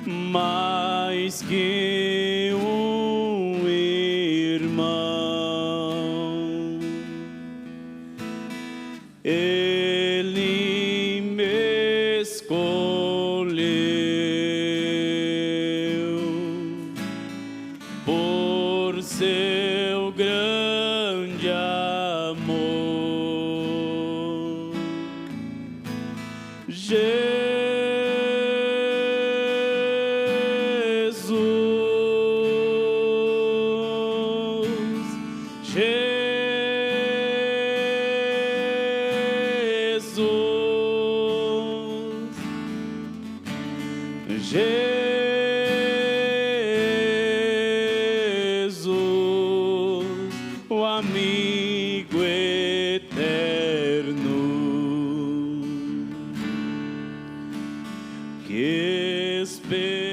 mais que um irmão. Ele me escolheu por seu grande amor. Jesus, o amigo eterno, que espera